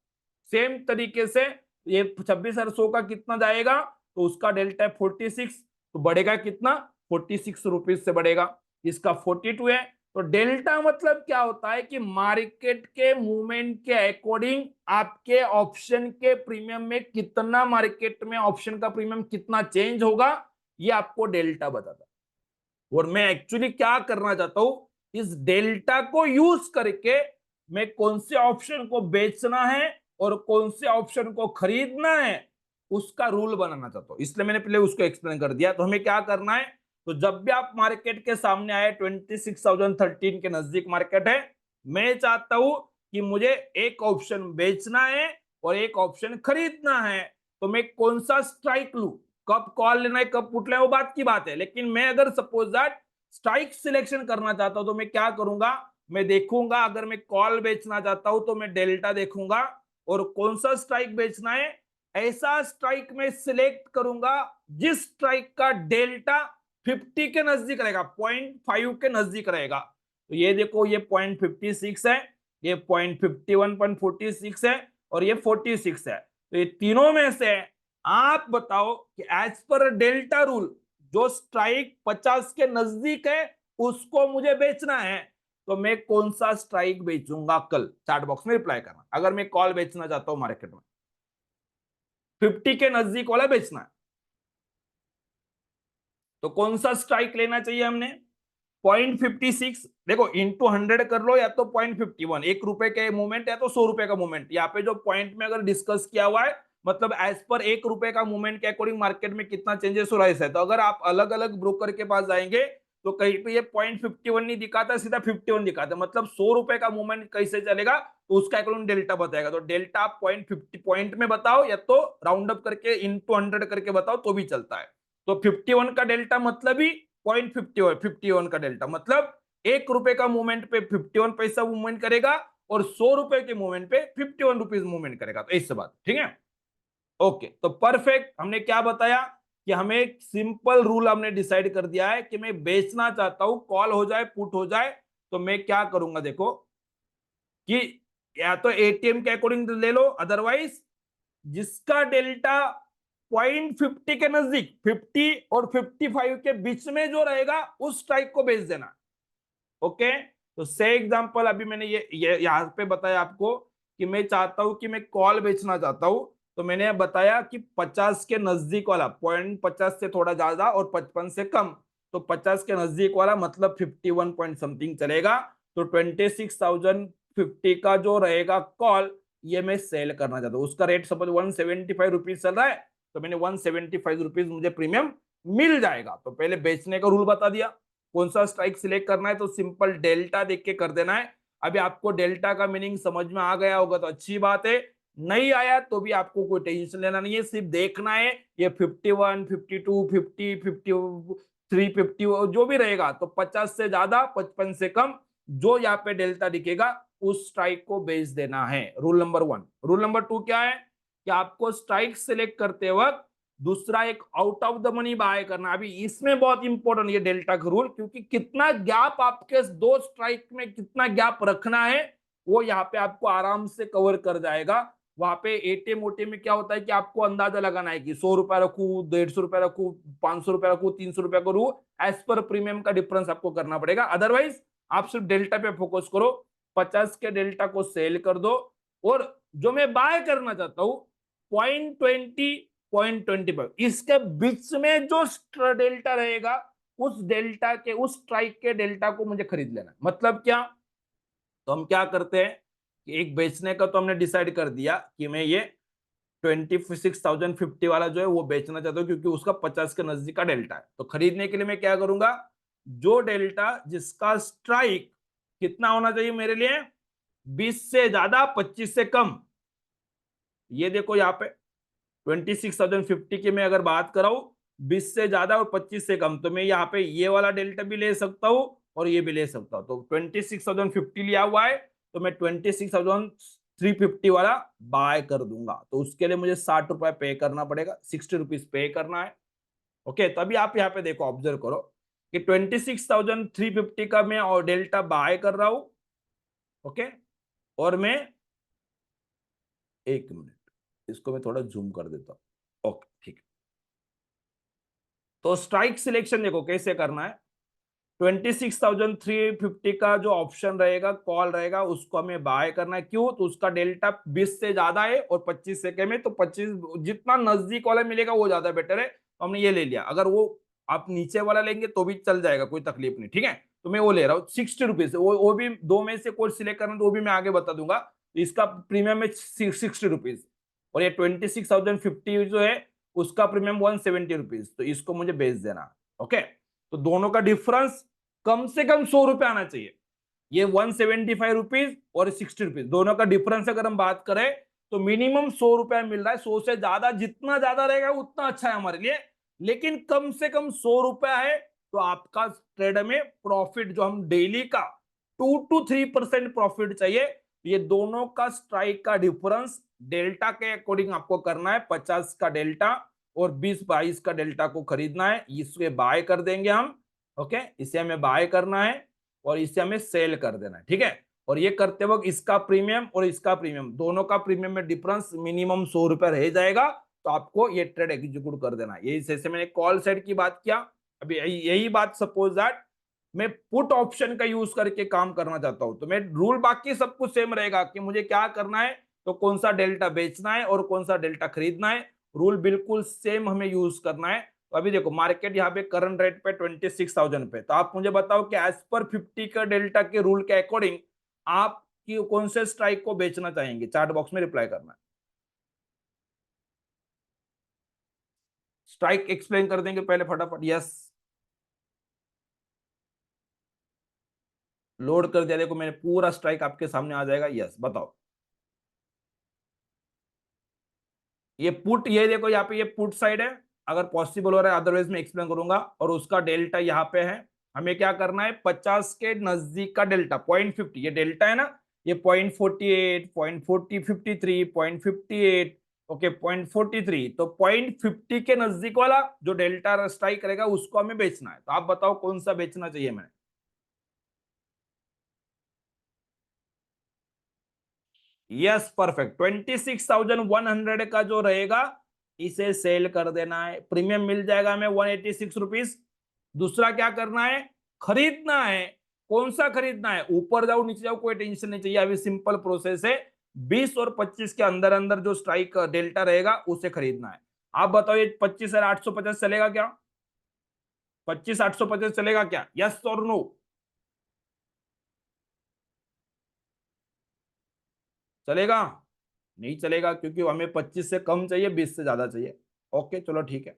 सेम तरीके से ये 26,100 का कितना जाएगा तो उसका डेल्टा है 46, तो बढ़ेगा कितना? 46 रुपीज से बढ़ेगा। इसका 42 है। तो डेल्टा मतलब क्या होता है कि मार्केट के मूवमेंट के अकॉर्डिंग आपके ऑप्शन के प्रीमियम में कितना, मार्केट में ऑप्शन का प्रीमियम कितना चेंज होगा, ये आपको डेल्टा बताता है। और मैं एक्चुअली क्या करना चाहता हूं, इस डेल्टा को यूज करके मैं कौन से ऑप्शन को बेचना है और कौन से ऑप्शन को खरीदना है उसका रूल बनाना चाहता हूं, इसलिए मैंने पहले उसको एक्सप्लेन कर दिया। तो हमें क्या करना है, तो जब भी आप मार्केट के सामने आए 26,013 के नजदीक मार्केट है, मैं चाहता हूं कि मुझे एक ऑप्शन बेचना है और एक ऑप्शन खरीदना है, तो मैं कौन सा स्ट्राइक लू, कब कॉल लेना है कब पुट लेना है वो बात की बात है। लेकिन मैं अगर सपोज दैट स्ट्राइक सिलेक्शन करना चाहता हूं तो मैं क्या करूंगा, मैं देखूंगा अगर मैं कॉल बेचना चाहता हूं तो मैं डेल्टा देखूंगा, और कौन सा स्ट्राइक बेचना है ऐसा स्ट्राइक में सिलेक्ट करूंगा जिस स्ट्राइक का डेल्टा 50 के नजदीक रहेगा, 0.5 के नजदीक रहेगा। तो ये देखो ये 0.56 है, ये 0.51.46 है और ये 46 है। तो ये तीनों में से आप बताओ कि एज पर डेल्टा रूल जो स्ट्राइक 50 के नजदीक है उसको मुझे बेचना है, तो मैं कौन सा स्ट्राइक बेचूंगा कल? चैट बॉक्स में रिप्लाई करना। अगर मैं कॉल बेचना चाहता हूं मार्केट में 50 के नजदीक वाला बेचना है तो कौन सा स्ट्राइक लेना चाहिए हमने? 0.56 देखो इंटू 100 कर लो, या तो 0.51, 1 रुपए के मूवमेंट या तो 100 रुपए का मूवमेंट। यहाँ पे जो पॉइंट में अगर डिस्कस किया हुआ है मतलब एज पर 1 रुपए का मूवमेंट के अकॉर्डिंग मार्केट में कितना चेंजेस हो रहा है। तो अगर आप अलग अलग ब्रोकर के पास जाएंगे तो कहीं पे ये 0.51 नहीं दिखाता, सीधा 51 दिखाता, मतलब 100 रुपए का मूवमेंट कैसे चलेगा तो उसका अकॉर्डिंग डेल्टा बताएगा। तो डेल्टा आप 0.50 पॉइंट में बताओ या तो राउंड अप करके इंटू 100 करके बताओ तो भी चलता है। तो 51 का डेल्टा मतलब ही 0.51 का डेल्टा मतलब 1 रुपए का मूवमेंट पे 51 पैसा मूवमेंट करेगा और 100 रुपए के मूवमेंट पे 51 रुपीज मूवमेंट करेगा। तो इससे बात ठीक है। ओके, तो परफेक्ट। हमने क्या बताया कि हमें एक सिंपल रूल हमने डिसाइड कर दिया है कि मैं बेचना चाहता हूं, कॉल हो जाए पुट हो जाए, तो मैं क्या करूंगा देखो कि या तो एटीएम के अकॉर्डिंग ले लो, अदरवाइज जिसका डेल्टा 0.50 के नजदीक 50 और 55 के बीच में जो रहेगा उस स्ट्राइक को बेच देना। ओके, तो से एग्जांपल अभी मैंने ये यहां पे बताया आपको कि मैं चाहता हूं कि मैं कॉल बेचना चाहता हूं, तो मैंने बताया कि 50 के नजदीक वाला 0.50 से थोड़ा ज्यादा और 55 से कम, तो 50 के नजदीक वाला मतलब 51 पॉइंट समथिंग चलेगा। तो 26,050 का जो रहेगा कॉल ये मैं सेल करना चाहता हूँ, उसका रेट सपोज 175 रुपीज चल रहा है, तो मैंने 175 रुपीज मुझे प्रीमियम मिल जाएगा। तो पहले बेचने का रूल बता दिया, कौन सा स्ट्राइक सिलेक्ट करना है तो सिंपल डेल्टा देख के कर देना है। अभी आपको डेल्टा का मीनिंग समझ में आ गया होगा तो अच्छी बात है, नहीं आया तो भी आपको कोई टेंशन लेना नहीं है, सिर्फ देखना है ये 51 52 50 53 50 जो भी रहेगा तो 50 से ज्यादा 55 से कम जो यहाँ पे डेल्टा दिखेगा उस स्ट्राइक को बेच देना है। Rule number 1। रूल नंबर 2 क्या है कि आपको स्ट्राइक सिलेक्ट करते वक्त दूसरा एक out of the money by करना। अभी इसमें बहुत इंपॉर्टेंट ये डेल्टा का रूल, क्योंकि कितना गैप आपके दो स्ट्राइक में कितना गैप रखना है वो यहाँ पे आपको आराम से कवर कर जाएगा। वहां पे एटीएम ओटीएम में क्या होता है कि आपको अंदाजा लगाना है कि 100 रुपया रखू, 150 रुपया रखू, 500 रुपया रखू, 300 रुपया करूँ, एज पर प्रीमियम का डिफरेंस आपको करना पड़ेगा। अदरवाइज आप सिर्फ डेल्टा पे फोकस करो, 50 के डेल्टा को सेल कर दो, और जो मैं बाय करना चाहता हूँ 0.20 0.25 इसके बीच में जो डेल्टा रहेगा उस डेल्टा के उस स्ट्राइक के डेल्टा को मुझे खरीद लेना। मतलब क्या, तो हम क्या करते हैं कि एक बेचने का तो हमने डिसाइड कर दिया कि मैं ये 26,050 वाला जो है वो बेचना चाहता हूँ, क्योंकि उसका 50 के नजदीक का डेल्टा है। तो खरीदने के लिए मैं क्या करूंगा, जो डेल्टा जिसका स्ट्राइक कितना होना चाहिए मेरे लिए, 20 से ज्यादा 25 से कम, ये देखो यहाँ पे 26,050 की मैं अगर बात कराऊं, 20 से ज्यादा और 25 से कम, तो मैं यहाँ पे ये वाला डेल्टा भी ले सकता हूँ और ये भी ले सकता हूँ। तो 26,050 लिया हुआ है, तो मैं 26,350 वाला बाय कर दूंगा। तो उसके लिए मुझे 60 रुपए पे करना पड़ेगा, 60 रुपीज पे करना है। ओके, तभी आप यहाँ पे देखो, ऑब्जर्व करो कि 26,350 का मैं और डेल्टा बाय कर रहा हूं। ओके, और मैं, एक मिनट, इसको मैं थोड़ा जूम कर देता हूं। ओके, ठीक है। तो स्ट्राइक सिलेक्शन देखो कैसे करना है। 26,350 का जो ऑप्शन रहेगा, कॉल रहेगा, उसको हमें बाय करना है। क्यों? तो उसका डेल्टा 20 से ज्यादा है और 25 से कम है, तो 25 जितना नजदीक वाला मिलेगा वो ज्यादा बेटर है। तो हमने ये ले लिया। अगर वो आप नीचे वाला लेंगे तो भी चल जाएगा, कोई तकलीफ नहीं, ठीक है। तो मैं वो ले रहा हूँ 60 रुपीज। वो भी दो में से कोई सिलेक्ट करना, तो वो भी मैं आगे बता दूंगा। तो इसका प्रीमियम है 60 रुपीज, और ये 26,050 जो है उसका प्रीमियम 170 रुपीज। तो इसको मुझे बेच देना। ओके, तो दोनों का डिफरेंस कम से कम 100 रुपए आना चाहिए। ये 175 रुपीज और 60 रुपीज, दोनों का डिफरेंस अगर हम बात करें तो मिनिमम 100 रुपया मिल रहा है। 100 से ज्यादा, जितना ज्यादा रहेगा उतना अच्छा है हमारे लिए, लेकिन कम से कम 100 रुपया है। तो आपका ट्रेड में प्रॉफिट जो हम डेली का 2 to 3% प्रॉफिट चाहिए। ये दोनों का स्ट्राइक का डिफरेंस डेल्टा के अकॉर्डिंग आपको करना है। 50 का डेल्टा और 20-22 का डेल्टा को खरीदना है, इसके बाय कर देंगे हम। ओके, इसे हमें बाय करना है और इसे हमें सेल कर देना है, ठीक है। और ये करते वक्त इसका प्रीमियम और इसका प्रीमियम, दोनों का प्रीमियम में डिफरेंस मिनिमम 100 रुपया रह जाएगा। तो आपको ये ट्रेड एग्जीक्यूट कर देना है। यही जैसे मैंने कॉल सेट की बात किया, अभी यही बात सपोज दैट मैं पुट ऑप्शन का यूज करके काम करना चाहता हूं, तो मैं रूल बाकी सब कुछ सेम रहेगा कि मुझे क्या करना है, तो कौन सा डेल्टा बेचना है और कौन सा डेल्टा खरीदना है, रूल बिल्कुल सेम हमें यूज करना है। तो अभी देखो मार्केट यहाँ पे करंट रेट पे 26,000 पे, तो आप मुझे बताओ कि एज पर 50 का डेल्टा के रूल के अकॉर्डिंग आप कौन से स्ट्राइक को बेचना चाहेंगे, चार्ट बॉक्स में रिप्लाई करना है। स्ट्राइक एक्सप्लेन कर देंगे पहले फटाफट। यस, लोड कर दिया, देखो मैंने पूरा स्ट्राइक आपके सामने आ जाएगा। यस, बताओ। ये पुट, ये देखो यहाँ पे ये पुट साइड है, अगर पॉसिबल हो रहा है, अदरवाइज मैं एक्सप्लेन करूंगा। और उसका डेल्टा यहाँ पे है, हमें क्या करना है, 50 के नजदीक का डेल्टा 0.50, ये डेल्टा है ना, ये 0.48, 0.40, 53, 0.58, ओके 0.43, तो 0.50 के नजदीक वाला जो डेल्टा स्ट्राइक करेगा उसको हमें बेचना है। तो आप बताओ कौन सा बेचना चाहिए मैंने। Yes, perfect. 26,100 का जो रहेगा इसे सेल कर देना है, प्रीमियम मिल जाएगा हमें 186 रुपीज। दूसरा क्या करना है, खरीदना है। कौन सा खरीदना है, ऊपर जाओ नीचे जाओ कोई टेंशन नहीं चाहिए, अभी सिंपल प्रोसेस है। 20 और 25 के अंदर अंदर जो स्ट्राइक डेल्टा रहेगा उसे खरीदना है। आप बताओ ये 25,850 चलेगा क्या, 25,850 चलेगा क्या, यस और नो। चलेगा? नहीं चलेगा, क्योंकि हमें 25 से कम चाहिए, 20 से ज्यादा चाहिए। ओके, चलो ठीक है।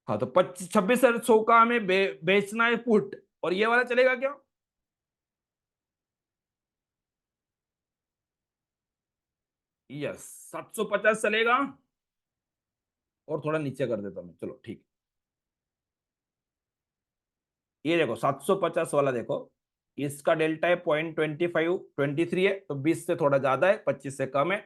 हाँ, तो 26,100 का हमें बेचना है पुट, और ये वाला चलेगा क्या? यस, 750 चलेगा। और थोड़ा नीचे कर देता हूँ, चलो ठीक। ये देखो 750 वाला देखो, इसका डेल्टा है 0.25, 23 है, तो 20 से थोड़ा ज्यादा है, 25 से कम है।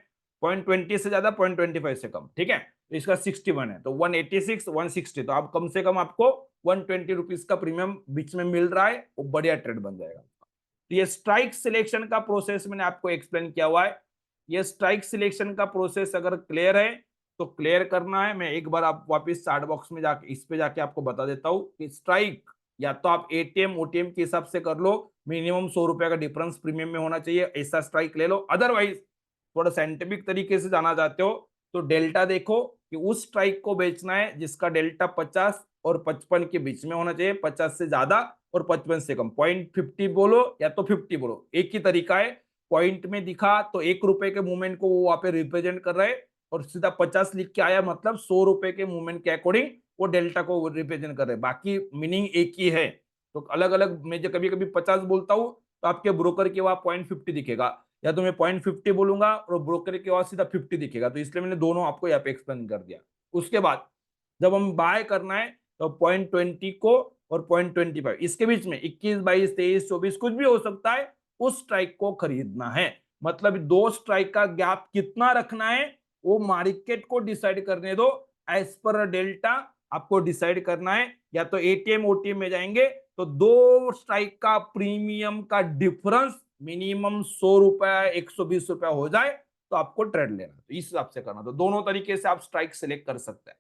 0.20 से ज्यादा, 0.25 से कम, ठीक है। तो इसका 61 है, तो 186, 160, तो आप कम से कम आपको 120 रुपीज का प्रीमियम बीच में मिल रहा है, वो बढ़िया ट्रेड बन जाएगा। तो ये स्ट्राइक सिलेक्शन का प्रोसेस मैंने आपको एक्सप्लेन किया हुआ है। ये स्ट्राइक सिलेक्शन का प्रोसेस अगर क्लियर है तो क्लियर करना है। मैं एक बार आप वापस चार्ट बॉक्स में जाके इस पे जाके आपको बता देता हूँ कि स्ट्राइक या तो आप एटीएम ओटीएम के हिसाब से कर लो, मिनिमम 100 रुपए का डिफरेंस प्रीमियम में होना चाहिए, ऐसा स्ट्राइक ले लो। अदरवाइज थोड़ा साइंटिफिक तरीके से जाना चाहते हो तो डेल्टा देखो कि उस स्ट्राइक को बेचना है जिसका डेल्टा 50 और 55 के बीच में होना चाहिए, 50 से ज्यादा और 55 से कम। 0.50 बोलो या तो 50 बोलो, एक ही तरीका है। पॉइंट में दिखा तो 1 रुपए के मूवमेंट को वो वहां पे रिप्रेजेंट कर रहे हैं, और सीधा 50 लिख के आया मतलब 100 रुपए के मूवमेंट के अकॉर्डिंग वो डेल्टा को रिप्रेजेंट कर रहे हैं, बाकी मीनिंग एक ही है। तो अलग अलग मैं जो कभी कभी 50 बोलता हूँ तो आपके ब्रोकर के वहां 0.50 दिखेगा, या तो मैं 0.50 बोलूंगा और ब्रोकर के वहां सीधा 50 दिखेगा, तो इसलिए मैंने दोनों आपको यहाँ पे एक्सप्लेन कर दिया। उसके बाद जब हम बाय करना है तो 0.20 को और 0.25 इसके बीच में 21, 22, 23, 24 कुछ भी हो सकता है, उस स्ट्राइक को खरीदना है। मतलब दो स्ट्राइक का गैप कितना रखना है वो मार्केट को डिसाइड करने दो, एज पर डेल्टा आपको डिसाइड करना है। या तो एटीएम ओटीएम में जाएंगे तो दो स्ट्राइक का प्रीमियम का डिफरेंस मिनिमम 100 रुपया 120 रुपया हो जाए तो आपको ट्रेड लेना, तो इस हिसाब से करना। तो दोनों तरीके से आप स्ट्राइक सिलेक्ट कर सकते हैं।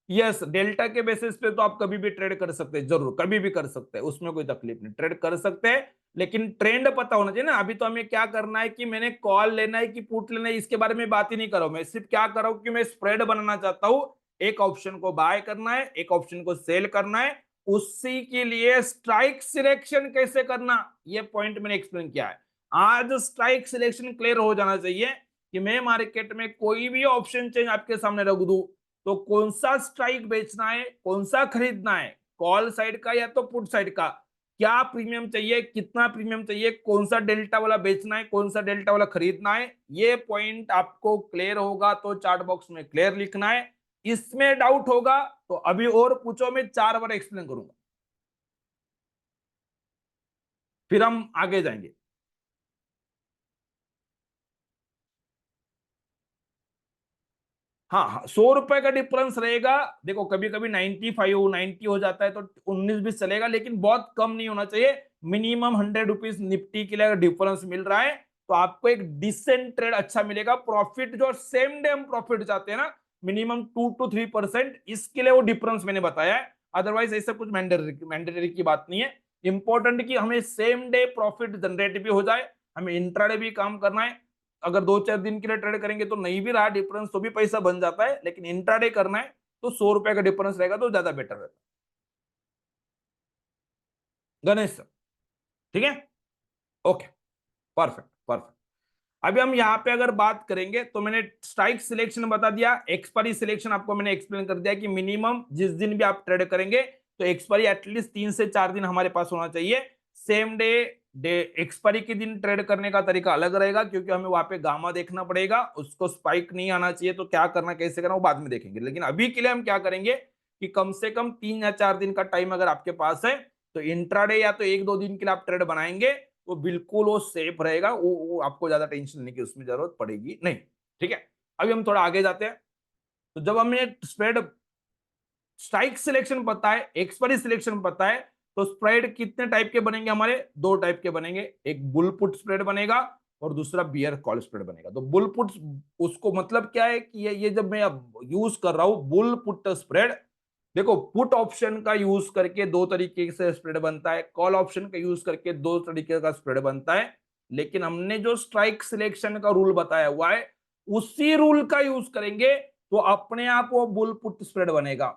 यस, डेल्टा के बेसिस पे तो आप कभी भी ट्रेड कर सकते हैं, जरूर कभी भी कर सकते हैं, उसमें कोई तकलीफ नहीं, ट्रेड कर सकते हैं। लेकिन ट्रेंड पता होना चाहिए ना। अभी तो हमें क्या करना है कि मैंने कॉल लेना है कि पुट लेना है, इसके बारे में बात ही नहीं कर रहा हूं। मैं सिर्फ क्या कर रहा हूं कि मैं स्प्रेड बनाना चाहता हूं, एक ऑप्शन को बाय करना है, एक ऑप्शन को सेल करना है, उसी के लिए स्ट्राइक सिलेक्शन कैसे करना ये पॉइंट मैंने एक्सप्लेन किया है। आज स्ट्राइक सिलेक्शन क्लियर हो जाना चाहिए कि मैं मार्केट में कोई भी ऑप्शन चेंज आपके सामने रख दूं तो कौन सा स्ट्राइक बेचना है, कौन सा खरीदना है, कॉल साइड का या तो पुट साइड का, क्या प्रीमियम चाहिए, कितना प्रीमियम चाहिए, कौन सा डेल्टा वाला बेचना है, कौन सा डेल्टा वाला खरीदना है, ये पॉइंट आपको क्लियर होगा तो चार्ट बॉक्स में क्लियर लिखना है। इसमें डाउट होगा तो अभी और पूछो, मैं 4 बार एक्सप्लेन करूंगा, फिर हम आगे जाएंगे। हाँ हाँ, 100 रुपए का डिफरेंस रहेगा। देखो कभी कभी 95 90 हो जाता है तो 19-20 चलेगा, लेकिन बहुत कम नहीं होना चाहिए। मिनिमम 100 रुपीज निफ्टी के लिए अगर डिफरेंस मिल रहा है तो आपको एक डिसेंट ट्रेड अच्छा मिलेगा। प्रॉफिट जो सेम डे हम प्रॉफिट चाहते हैं ना, मिनिमम 2 to 3%, इसके लिए वो डिफरेंस मैंने बताया है। अदरवाइज ऐसा कुछ मैंडेटरी की बात नहीं है। इंपॉर्टेंट कि हमें सेम डे प्रॉफिट जनरेट भी हो जाए, हमें इंट्राडे भी काम करना है। अगर 2-4 दिन के लिए ट्रेड करेंगे तो नहीं भी रहा डिफरेंस तो भी पैसा बन जाता है, लेकिन इंट्राडे करना है तो 100 रुपए का डिफरेंस रहेगा तो ज्यादा बेटर रहता है। गणेश सर, ठीक है, ओके, परफेक्ट परफेक्ट। अभी हम यहाँ पे अगर बात करेंगे तो मैंने स्ट्राइक सिलेक्शन बता दिया, एक्सपायरी सिलेक्शन आपको मैंने एक्सप्लेन कर दिया कि मिनिमम जिस दिन भी आप ट्रेड करेंगे तो एक्सपायरी एटलीस्ट 3 से 4 दिन हमारे पास होना चाहिए। सेम डे डे एक्सपायरी के दिन ट्रेड करने का तरीका अलग रहेगा, क्योंकि हमें वहां पे गामा देखना पड़ेगा, उसको स्पाइक नहीं आना चाहिए, तो क्या करना कैसे करना वो बाद में देखेंगे। लेकिन अभी के लिए हम क्या करेंगे कि कम से कम 3 या 4 दिन का टाइम अगर आपके पास है तो इंट्राडे या तो 1-2 दिन के लिए आप ट्रेड बनाएंगे वो बिल्कुल वो सेफ रहेगा, वो आपको ज्यादा टेंशन लेने की उसमें जरूरत पड़ेगी नहीं। ठीक है, अभी हम थोड़ा आगे जाते हैं। तो जब हमें स्प्रेड स्ट्राइक सिलेक्शन पता है, एक्सपायरी सिलेक्शन पता है, तो स्प्रेड कितने टाइप के बनेंगे हमारे, 2 टाइप के बनेंगे, एक बुल पुट स्प्रेड बनेगा और दूसरा बियर कॉल स्प्रेड बनेगा। तो बुल पुट उसको मतलब क्या है कि ये जब मैं अब यूज कर रहा हूं बुल पुट स्प्रेड, देखो पुट ऑप्शन का यूज करके 2 तरीके से स्प्रेड बनता है, कॉल ऑप्शन का यूज करके 2 तरीके का स्प्रेड बनता है। लेकिन हमने जो स्ट्राइक सिलेक्शन का रूल बताया हुआ है उसी रूल का यूज करेंगे तो अपने आप वो बुल पुट स्प्रेड बनेगा।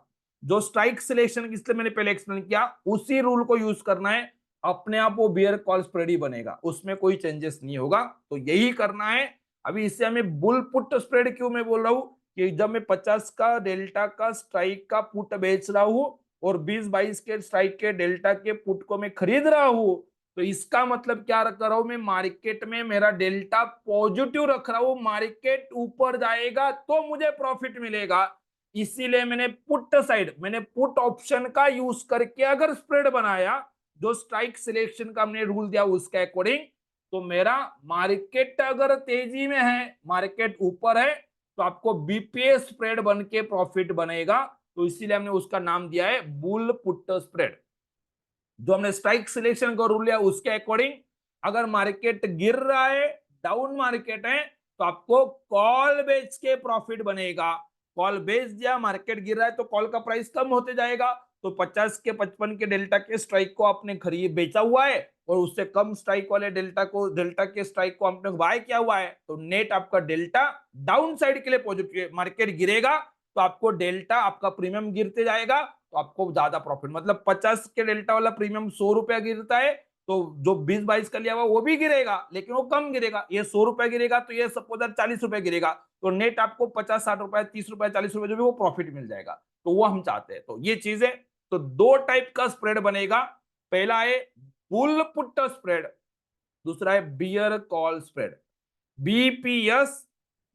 जो स्ट्राइक सिलेक्शन इसलिए मैंने पहले एक्सप्लेन किया, उसी रूल को यूज करना है, अपने आप वो बियर कॉल स्प्रेड ही बनेगा, उसमें कोई चेंजेस नहीं होगा, तो यही करना है। अभी इससे हमें बुल पुट स्प्रेड क्यों मैं बोल रहा हूं कि जब मैं 50 का डेल्टा का स्ट्राइक का पुट बेच रहा हूं और 20-22 के स्ट्राइक के डेल्टा के पुट को मैं खरीद रहा हूं, तो इसका मतलब क्या रख रहा हूं मैं, मार्केट में मेरा डेल्टा पॉजिटिव रख रहा हूं, मार्केट ऊपर जाएगा तो मुझे प्रॉफिट मिलेगा। इसीलिए मैंने पुट ऑप्शन का यूज करके अगर स्प्रेड बनाया, जो स्ट्राइक सिलेक्शन का हमने रूल दिया उसके अकॉर्डिंग, तो मेरा मार्केट अगर तेजी में है, मार्केट ऊपर है, तो आपको बीपीएस स्प्रेड बन के प्रॉफिट बनेगा। तो इसीलिए हमने उसका नाम दिया है बुल पुट स्प्रेड। जो हमने स्ट्राइक सिलेक्शन का रूल लिया उसके अकॉर्डिंग अगर मार्केट गिर रहा है, डाउन मार्केट है, तो आपको कॉल बेच के प्रॉफिट बनेगा। कॉल बेच दिया, मार्केट गिर रहा है तो कॉल का प्राइस कम होते जाएगा, तो 50 के 55 के डेल्टा के स्ट्राइक को आपने खरीद बेचा हुआ है और उससे कम स्ट्राइक वाले डेल्टा के स्ट्राइक को आपने बाय किया हुआ है, तो नेट आपका डेल्टा डाउन साइड के लिए पॉजिटिव है। मार्केट गिरेगा तो आपको डेल्टा आपका प्रीमियम गिरते जाएगा, तो आपको ज्यादा प्रॉफिट, मतलब 50 के डेल्टा वाला प्रीमियम 100 रुपया गिरता है तो जो 20-22 का लिया हुआ वो भी गिरेगा, लेकिन वो कम गिरेगा। ये 100 रुपए गिरेगा तो ये सपोज 40 रुपए गिरेगा, तो नेट आपको 50-60 रुपए, 30 रुपए, 40 रुपए जो भी वो प्रॉफिट मिल जाएगा। तो वो हम चाहते हैं। तो ये चीज है। तो दो टाइप का स्प्रेड बनेगा। पहला है बुल पुट स्प्रेड, दूसरा है bear call spread, BPS,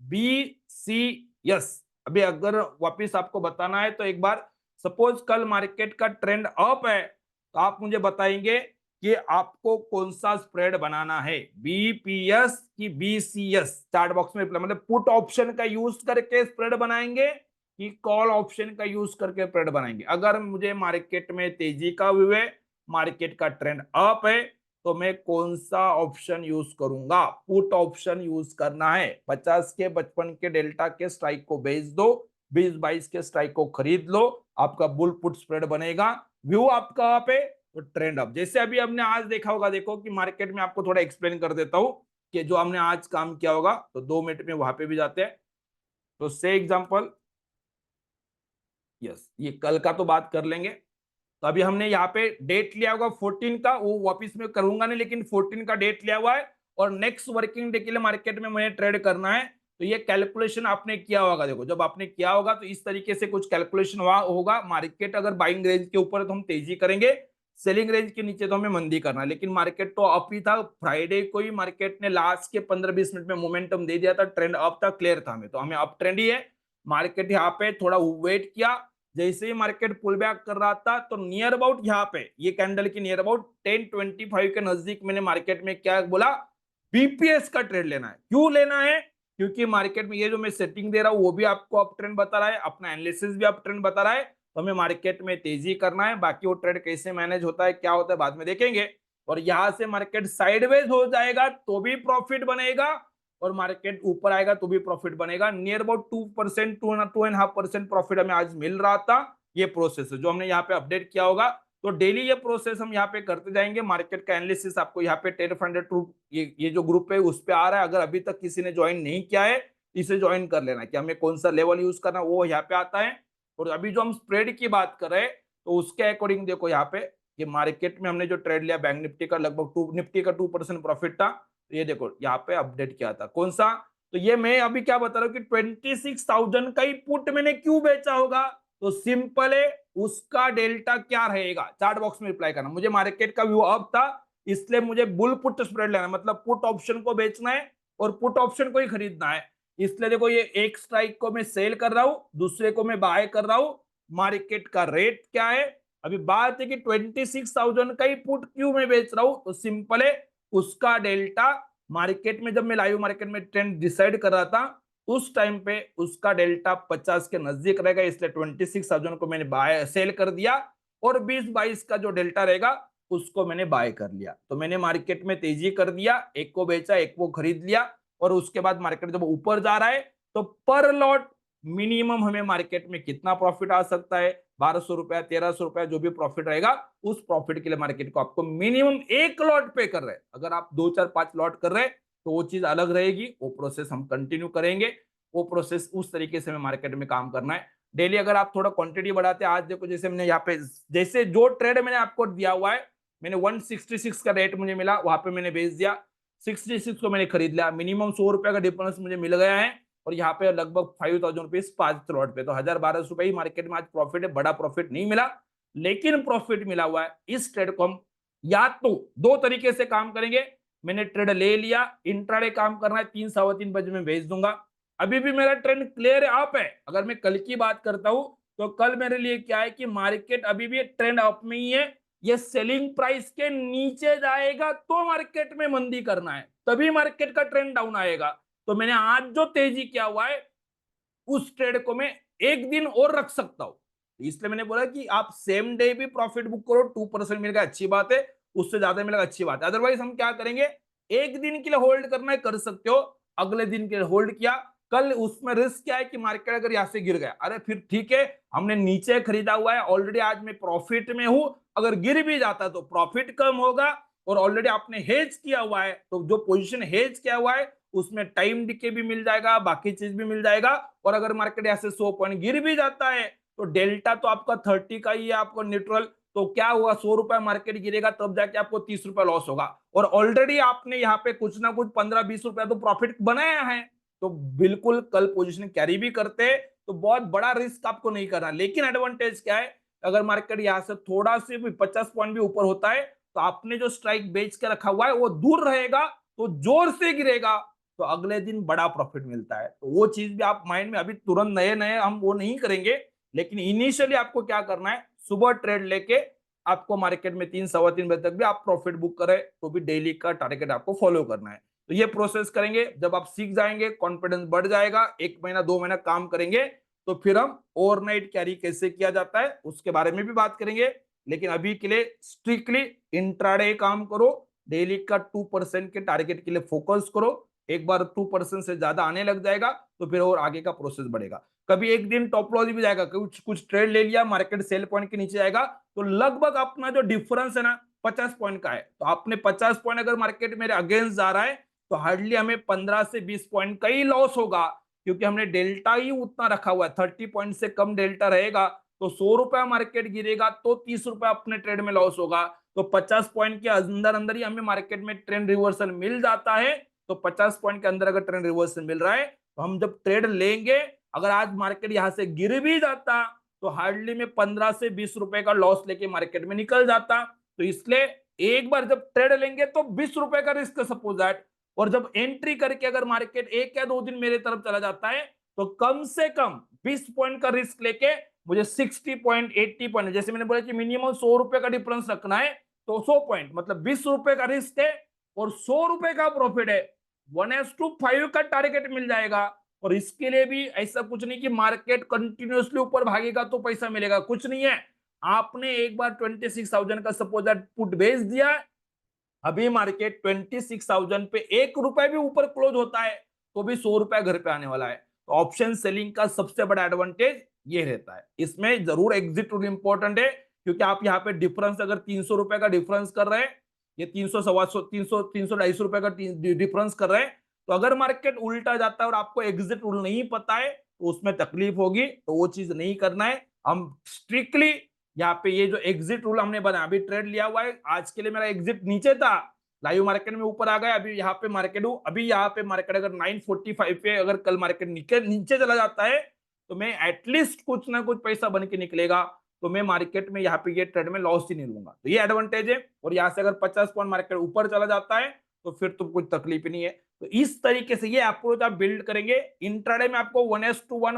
BCS. अभी अगर वापिस आपको बताना है तो एक बार, सपोज कल मार्केट का ट्रेंड अप है, तो आप मुझे बताएंगे कि आपको कौन सा स्प्रेड बनाना है, बीपीएस की बीसीएस। चार्ट बॉक्स में मतलब पुट ऑप्शन का यूज करके स्प्रेड बनाएंगे कि कॉल ऑप्शन का यूज करके स्प्रेड बनाएंगे। अगर मुझे मार्केट में तेजी का व्यू है, मार्केट का ट्रेंड अप है, तो मैं कौन सा ऑप्शन यूज करूंगा, पुट ऑप्शन यूज करना है। 50 के 55 के डेल्टा के स्ट्राइक को बेच दो, 20-22 के स्ट्राइक को खरीद लो, आपका बुल पुट स्प्रेड बनेगा। व्यू आपका अप है तो ट्रेंड अप। जैसे अभी हमने आज देखा होगा, देखो कि मार्केट में आपको थोड़ा एक्सप्लेन कर देता हूं कि जो हमने आज काम किया होगा, तो 2 मिनट में वहां पे भी जाते हैं। तो से एग्जांपल, यस, ये कल का तो बात कर लेंगे। तो अभी हमने यहाँ पे डेट लिया होगा 14 का, वो वापिस में करूंगा नहीं, लेकिन 14 का डेट लिया हुआ है और नेक्स्ट वर्किंग डे के लिए मार्केट में मुझे ट्रेड करना है। तो ये कैलकुलेशन आपने किया होगा। देखो, जब आपने किया होगा तो इस तरीके से कुछ कैलकुलेशन होगा। मार्केट अगर बाइंग रेंज के ऊपर है तो हम तेजी करेंगे, सेलिंग रेंज के नीचे तो हमें मंदी करना है। लेकिन मार्केट तो अप ही था। फ्राइडे को ही मार्केट ने लास्ट के 15-20 मिनट में मोमेंटम दे दिया था, ट्रेंड अप था, क्लियर था हमें, तो हमें अप ट्रेंड ही है। मार्केट यहाँ पे थोड़ा वेट किया, जैसे ही मार्केट पुल बैक कर रहा था तो नियर अबाउट यहाँ पे ये कैंडल की नियर अबाउट 1025 के नजदीक मैंने मार्केट में क्या बोला, बीपीएस का ट्रेड लेना है। क्यों लेना है? क्योंकि मार्केट में ये जो मैं सेटिंग दे रहा हूं वो भी आपको अप ट्रेंड बता रहा है, अपना एनालिसिस भी अप ट्रेंड बता रहा है। तो हमें मार्केट में तेजी करना है। बाकी वो ट्रेड कैसे मैनेज होता है, क्या होता है, बाद में देखेंगे। और यहां से मार्केट साइडवेज हो जाएगा तो भी प्रॉफिट बनेगा, और मार्केट ऊपर आएगा तो भी प्रॉफिट बनेगा। नियर अबाउट 2%, 2.5% प्रॉफिट हमें आज मिल रहा था। ये प्रोसेस है जो हमने यहाँ पे अपडेट किया होगा। तो डेली ये प्रोसेस हम यहाँ पे करते जाएंगे। मार्केट का एनालिसिस आपको यहाँ पे 10 ये जो ग्रुप है उस पर आ रहा है। अगर अभी तक किसी ने ज्वाइन नहीं किया है, इसे ज्वाइन कर लेना कि हमें कौन सा लेवल यूज करना वो यहाँ पे आता है। और अभी जो हम स्प्रेड की बात कर रहे हैं, तो उसके अकॉर्डिंग देखो यहाँ पे कि मार्केट में हमने जो ट्रेड लिया बैंक निफ्टी का, लगभग निफ्टी का 2% प्रॉफिट था। तो ये देखो यहाँ पे अपडेट किया था, कौन सा, तो ये मैं अभी क्या बता रहा हूँ कि 26,000 का ही पुट मैंने क्यों बेचा होगा। तो सिंपल है, उसका डेल्टा क्या रहेगा, चार्ट बॉक्स में रिप्लाई करना। मुझे मार्केट का व्यू अप था, इसलिए मुझे बुल पुट स्प्रेड लेना है, मतलब पुट ऑप्शन को बेचना है और पुट ऑप्शन को ही खरीदना है। इसलिए देखो, ये एक स्ट्राइक को मैं सेल कर रहा हूं, दूसरे को मैं बाय कर रहा हूं। मार्केट का रेट क्या है, अभी बात है कि 26,000 का ही पुट क्यों मैं बेच रहा हूं। तो सिंपल है, उसका डेल्टा मार्केट में, जब मैं लाइव मार्केट में ट्रेंड डिसाइड कर रहा था उस टाइम पे उसका डेल्टा 50 के नजदीक रहेगा, इसलिए 26,000 को मैंने बाय सेल कर दिया, और 20-22 का जो डेल्टा रहेगा उसको मैंने बाय कर लिया। तो मैंने मार्केट में तेजी कर दिया, एक को बेचा, एक को खरीद लिया। और उसके बाद मार्केट जब ऊपर जा रहा है तो पर लॉट मिनिमम हमें मार्केट में कितना प्रॉफिट आ सकता है, 1200 रुपया, 1300 रुपया, जो भी प्रॉफिट रहेगा उस प्रॉफिट के लिए मार्केट को आपको मिनिमम एक लॉट पे कर रहे हैं। अगर आप 2 4 5 लॉट कर रहे हैं तो वो चीज अलग रहेगी, वो प्रोसेस हम कंटिन्यू करेंगे। वो प्रोसेस उस तरीके से हमें मार्केट में काम करना है। डेली अगर आप थोड़ा क्वांटिटी बढ़ाते हैं, आज देखो जैसे मैंने यहाँ पे, जैसे जो ट्रेड मैंने आपको दिया हुआ है, मैंने 166 का रेट मुझे मिला, वहां पे मैंने बेच दिया, 66 को मैंने खरीद लिया, मिनिमम 100 रुपए का डिफरेंस मुझे मिल गया है। और यहाँ पे लगभग 5,000 रुपीज 5 लॉट पे, तो 1,000-1,200 रुपए ही मार्केट में आज प्रॉफिट है। बड़ा प्रॉफिट नहीं मिला, लेकिन प्रॉफिट मिला हुआ है। इस ट्रेड को हम या तो 2 तरीके से काम करेंगे। मैंने ट्रेड ले लिया, इंट्राडे काम करना है, 3-3:15 बजे में भेज दूंगा। अभी भी मेरा ट्रेंड क्लियर अप है। अगर मैं कल की बात करता हूं तो कल मेरे लिए क्या है कि मार्केट अभी भी ट्रेंड अप में ही है। ये सेलिंग प्राइस के नीचे जाएगा तो मार्केट में मंदी करना है, तभी मार्केट का ट्रेंड डाउन आएगा। तो मैंने आज जो तेजी किया हुआ है उस ट्रेड को मैं एक दिन और रख सकता हूं। इसलिए मैंने बोला कि आप सेम डे भी प्रॉफिट बुक करो, 2% मिल गया अच्छी बात है, उससे ज्यादा मिलेगा अच्छी बात है। अदरवाइज हम क्या करेंगे, एक दिन के लिए होल्ड करना है कर सकते हो, अगले दिन के लिए होल्ड किया, कल उसमें रिस्क क्या है कि मार्केट अगर यहां से गिर गया, अरे फिर ठीक है, हमने नीचे खरीदा हुआ है, ऑलरेडी आज मैं प्रॉफिट में हूं, अगर गिर भी जाता तो प्रॉफिट कम होगा। और ऑलरेडी आपने हेज किया हुआ है, तो जो पोजीशन हेज किया हुआ है उसमें टाइम डिके भी मिल जाएगा, बाकी चीज भी मिल जाएगा। और अगर मार्केट ऐसे 100 पॉइंट गिर भी जाता है तो डेल्टा तो आपका 30 का ही है, आपको न्यूट्रल, तो क्या हुआ, 100 रुपए मार्केट गिरेगा तब जाके आपको 30 रुपए लॉस होगा, और ऑलरेडी आपने यहाँ पे कुछ ना कुछ 15-20 रुपया तो प्रॉफिट बनाया है। तो बिल्कुल कल पोजीशन कैरी भी करते तो बहुत बड़ा रिस्क आपको नहीं करना। लेकिन एडवांटेज क्या है, अगर मार्केट यहाँ से थोड़ा से भी 50 पॉइंट भी ऊपर होता है तो आपने जो स्ट्राइक बेच के रखा हुआ है वो दूर रहेगा, तो जोर से गिरेगा तो अगले दिन बड़ा प्रॉफिट मिलता है। तो वो चीज भी आप माइंड में, अभी तुरंत नए नए हम वो नहीं करेंगे, लेकिन इनिशियली आपको क्या करना है, सुबह ट्रेड लेके आपको मार्केट में 3 सवा 3 बजे तक भी आप प्रॉफिट बुक करें तो भी डेली का टारगेट आपको फॉलो करना है। तो ये प्रोसेस करेंगे, जब आप सीख जाएंगे कॉन्फिडेंस बढ़ जाएगा, 1 महीना 2 महीना काम करेंगे तो फिर हम ओवरनाइट कैरी कैसे किया जाता है उसके बारे में भी बात करेंगे। लेकिन अभी के लिए स्ट्रिक्टली इंट्राडे काम करो, डेली का 2% के टारगेट के लिए फोकस करो। एक बार 2% से ज्यादा आने लग जाएगा तो फिर और आगे का प्रोसेस बढ़ेगा। कभी एक दिन टॉप लॉस भी जाएगा, कुछ कुछ ट्रेड ले लिया, मार्केट सेल पॉइंट के नीचे जाएगा तो लगभग अपना जो डिफरेंस है ना 50 पॉइंट का है, तो आपने 50 पॉइंट अगर मार्केट मेरे अगेंस्ट जा रहा है तो हार्डली हमें 15 से 20 पॉइंट का ही लॉस होगा, क्योंकि हमने डेल्टा ही उतना रखा हुआ है। 30 पॉइंट से कम डेल्टा रहेगा तो 100 रुपया मार्केट गिरेगा तो 30 रुपया अपने ट्रेड में लॉस होगा। तो 50 पॉइंट के अंदर अंदर ही हमें मार्केट में ट्रेंड रिवर्सल मिल जाता है। तो 50 पॉइंट के अंदर अगर ट्रेंड रिवर्सल मिल रहा है तो हम जब ट्रेड लेंगे, अगर आज मार्केट यहां से गिर भी जाता तो हार्डली में 15 से 20 रुपए का लॉस लेके मार्केट में निकल जाता। तो इसलिए एक बार जब ट्रेड लेंगे तो 20 रुपए का रिस्क सपोज दैट, और जब एंट्री करके अगर मार्केट 1 या 2 दिन मेरे तरफ चला जाता है तो कम से कम 20 पॉइंट का रिस्क लेके मुझे 60 पॉइंट 80 पॉइंट, जैसे मैंने बोला कि मिनिमम 100 रुपए का डिफरेंस रखना है, तो 100 पॉइंट मतलब 20 रुपए का रिस्क है और 100 रुपए का प्रॉफिट है, 1:5 का टारगेट मिल जाएगा। और इसके लिए भी ऐसा कुछ नहीं कि मार्केट कंटिन्यूअसली ऊपर भागेगा तो पैसा मिलेगा, कुछ नहीं है। आपने एक बार 26,000 का सपोज पुट बेच दिया, अभी मार्केट 26,000 पे 1 रुपए भी ऊपर क्लोज होता है तो भी 100 रुपया घर पे आने वाला है। तो ऑप्शन सेलिंग का सबसे बड़ा एडवांटेज ये रहता है। इसमें जरूर एग्जिट रूल इंपॉर्टेंट है, क्योंकि आप यहाँ पे डिफरेंस अगर 300 रुपए का डिफरेंस कर रहे हैं, ये 300 सवा 100 300 300 250 रुपए का डिफरेंस कर रहे हैं, तो अगर मार्केट उल्टा जाता है और आपको एग्जिट रूल नहीं पता है तो उसमें तकलीफ होगी, तो वो चीज नहीं करना है। हम स्ट्रिक्टली यहाँ पे ये जो एग्जिट रूल हमने बनाया, अभी ट्रेड लिया हुआ है, आज के लिए मेरा एग्जिट नीचे था, लाइव मार्केट में ऊपर आ गया, अभी यहाँ पे मार्केट हूँ, अभी यहाँ पे मार्केट अगर 945 पे अगर कल मार्केट नीचे चला जाता है तो मैं एटलीस्ट कुछ ना कुछ पैसा बन के निकलेगा, तो मैं मार्केट में यहाँ पे ये ट्रेड में लॉस ही नहीं लूंगा। तो ये एडवांटेज है। और यहाँ से अगर 50 पॉइंट मार्केट ऊपर चला जाता है तो फिर तो कुछ तकलीफ नहीं है। तो इस तरीके से ये अप्रोच आप बिल्ड करेंगे। इंट्राडे में आपको 1:1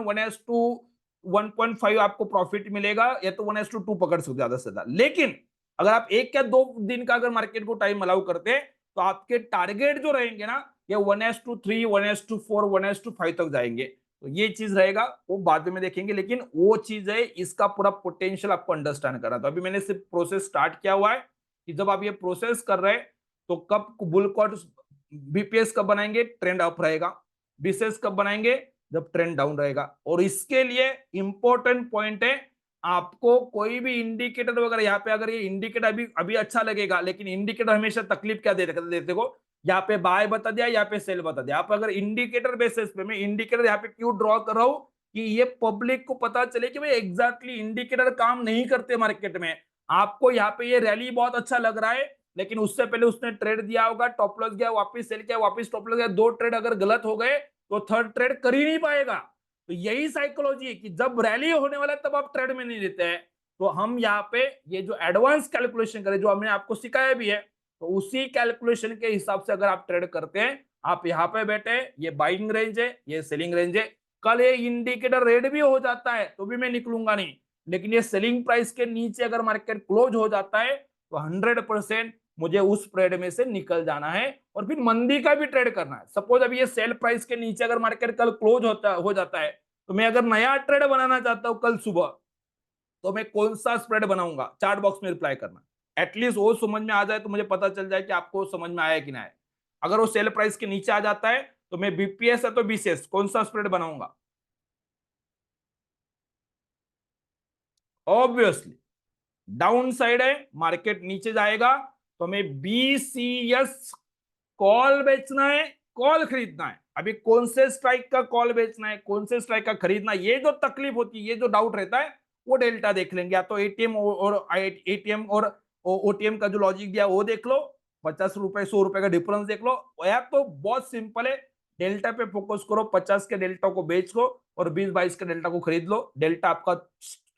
1:1.5 आपको प्रॉफिट मिलेगा, या तो 1:2 पकड़ सकते ज्यादा से ज्यादा। लेकिन अगर आप 1 या 2 दिन का अगर मार्केट को टाइम अलाउ करते हैं तो आपके टारगेट जो रहेंगे ना, ये 1:3 1:4 1:5 तक जाएंगे। तो ये चीज रहेगा, वो बाद में देखेंगे, लेकिन वो चीज है, इसका पूरा पोटेंशियल आपको अंडरस्टैंड करना। तो अभी मैंने सिर्फ प्रोसेस स्टार्ट किया हुआ है कि जब आप ये प्रोसेस कर रहे हैं तो कब बुल कॉट बीपीएस कब बनाएंगे, ट्रेंड अप रहेगा, बीसीएस कब बनाएंगे, जब ट्रेंड डाउन रहेगा। और इसके लिए इंपॉर्टेंट पॉइंट है, आपको कोई भी इंडिकेटर वगैरह, यहाँ पे अगर ये इंडिकेटर अभी अभी अच्छा लगेगा, लेकिन इंडिकेटर हमेशा तकलीफ क्या देते को, यहाँ पे बाय बता दिया, यहाँ पे सेल बता दिया। आप अगर इंडिकेटर बेसिस पे, मैं इंडिकेटर यहाँ पे क्यों ड्रॉ कर रहा हूं कि ये पब्लिक को पता चले कि भाई एग्जैक्टली इंडिकेटर काम नहीं करते मार्केट में। आपको यहाँ पे ये रैली बहुत अच्छा लग रहा है, लेकिन उससे पहले उसने ट्रेड दिया होगा, टॉप लॉस गया, वापस सेल किया, वापस टॉप लॉस गया, 2 ट्रेड अगर गलत हो गए तो थर्ड ट्रेड कर ही नहीं पाएगा। तो यही साइकोलॉजी है कि जब रैली होने वाला है तब आप ट्रेड में नहीं लेते हैं। तो हम यहाँ पे ये जो एडवांस कैलकुलेशन करें, जो हमने आपको सिखाया भी है, तो उसी कैलकुलेशन के हिसाब से अगर आप ट्रेड करते हैं, आप यहाँ पे बैठे, ये बाइंग रेंज है, ये सेलिंग रेंज है। कल ये इंडिकेटर रेड भी हो जाता है तो भी मैं निकलूंगा नहीं, लेकिन ये सेलिंग प्राइस के नीचे अगर मार्केट क्लोज हो जाता है तो 100% मुझे उस ट्रेड में से निकल जाना है और फिर मंदी का भी ट्रेड करना है। सपोज अभी ये सेल प्राइस के नीचे अगर मार्केट कल क्लोज हो जाता है, तो मैं अगर नया ट्रेड बनाना चाहता हूं कल सुबह, तो मैं कौन सा स्प्रेड बनाऊंगा, चार्ट बॉक्स में रिप्लाई करना। एटलीस्ट वो समझ में आ जाए तो मुझे पता चल जाए कि आपको समझ में आया कि ना आया। अगर वो सेल प्राइस के नीचे आ जाता है तो मैं बीपीएस है तो बीसीएस कौन सा स्प्रेड बनाऊंगा, ऑब्वियसली डाउन साइड है, मार्केट नीचे जाएगा तो हमें बीसीएस कॉल बेचना है, कॉल खरीदना है। अभी कौन से स्ट्राइक का कॉल बेचना है, कौन से स्ट्राइक का खरीदना है, ये जो तकलीफ होती है, ये जो डाउट रहता है, वो डेल्टा देख लेंगे, या तो एटीएम और एटीएम और ओटीएम का जो लॉजिक दिया वो देख लो, 50 रुपए 100 रुपए का डिफरेंस देख लो, या तो बहुत सिंपल है, डेल्टा पे फोकस करो, 50 के डेल्टा को बेच लो और 20-22 के डेल्टा को खरीद लो, डेल्टा आपका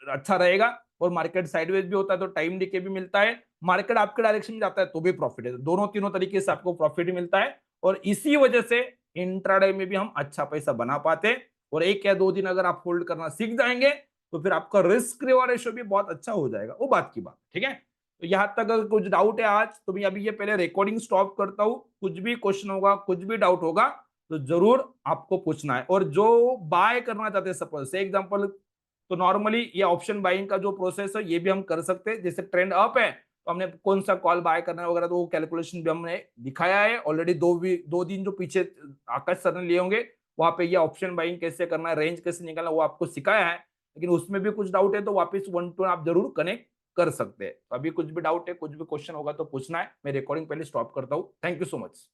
अच्छा रहेगा। और मार्केट साइडवेज भी होता है तो टाइम डीके भी मिलता है, मार्केट आपके डायरेक्शन में जाता है तो भी प्रॉफिट है, दोनों तीनों तरीके से आपको प्रॉफिट मिलता है। और इसी वजह से इंट्राडे में भी हम अच्छा पैसा बना पाते हैं। और 1 या 2 दिन अगर आप होल्ड करना सीख जाएंगे तो फिर आपका रिस्क रिवॉर्ड रेशियो भी बहुत अच्छा हो जाएगा, वो बात की बात, ठीक है। तो यहाँ तक अगर कुछ डाउट है आज, तो मैं अभी ये पहले रिकॉर्डिंग स्टॉप करता हूँ, कुछ भी क्वेश्चन होगा, कुछ भी डाउट होगा तो जरूर आपको पूछना है। और जो बाय करना चाहते हैं, सपोज से एग्जांपल, तो नॉर्मली ये ऑप्शन बाइंग का जो प्रोसेस है ये भी हम कर सकते हैं, जैसे ट्रेंड अप है तो हमने कौन सा कॉल बाय करना है वगैरह, तो वो कैलकुलेशन भी हमने दिखाया है ऑलरेडी। 2 दिन जो पीछे आकाश सर ने लिए होंगे वहां पे ये ऑप्शन बाइंग कैसे करना है, रेंज कैसे निकालना, वो आपको सिखाया है। लेकिन उसमें भी कुछ डाउट है तो वापस 1 to 1 आप जरूर कनेक्ट कर सकते हैं। तो अभी कुछ भी डाउट है, कुछ भी क्वेश्चन होगा तो पूछना है। मैं रिकॉर्डिंग पहले स्टॉप करता हूँ। Thank you so much.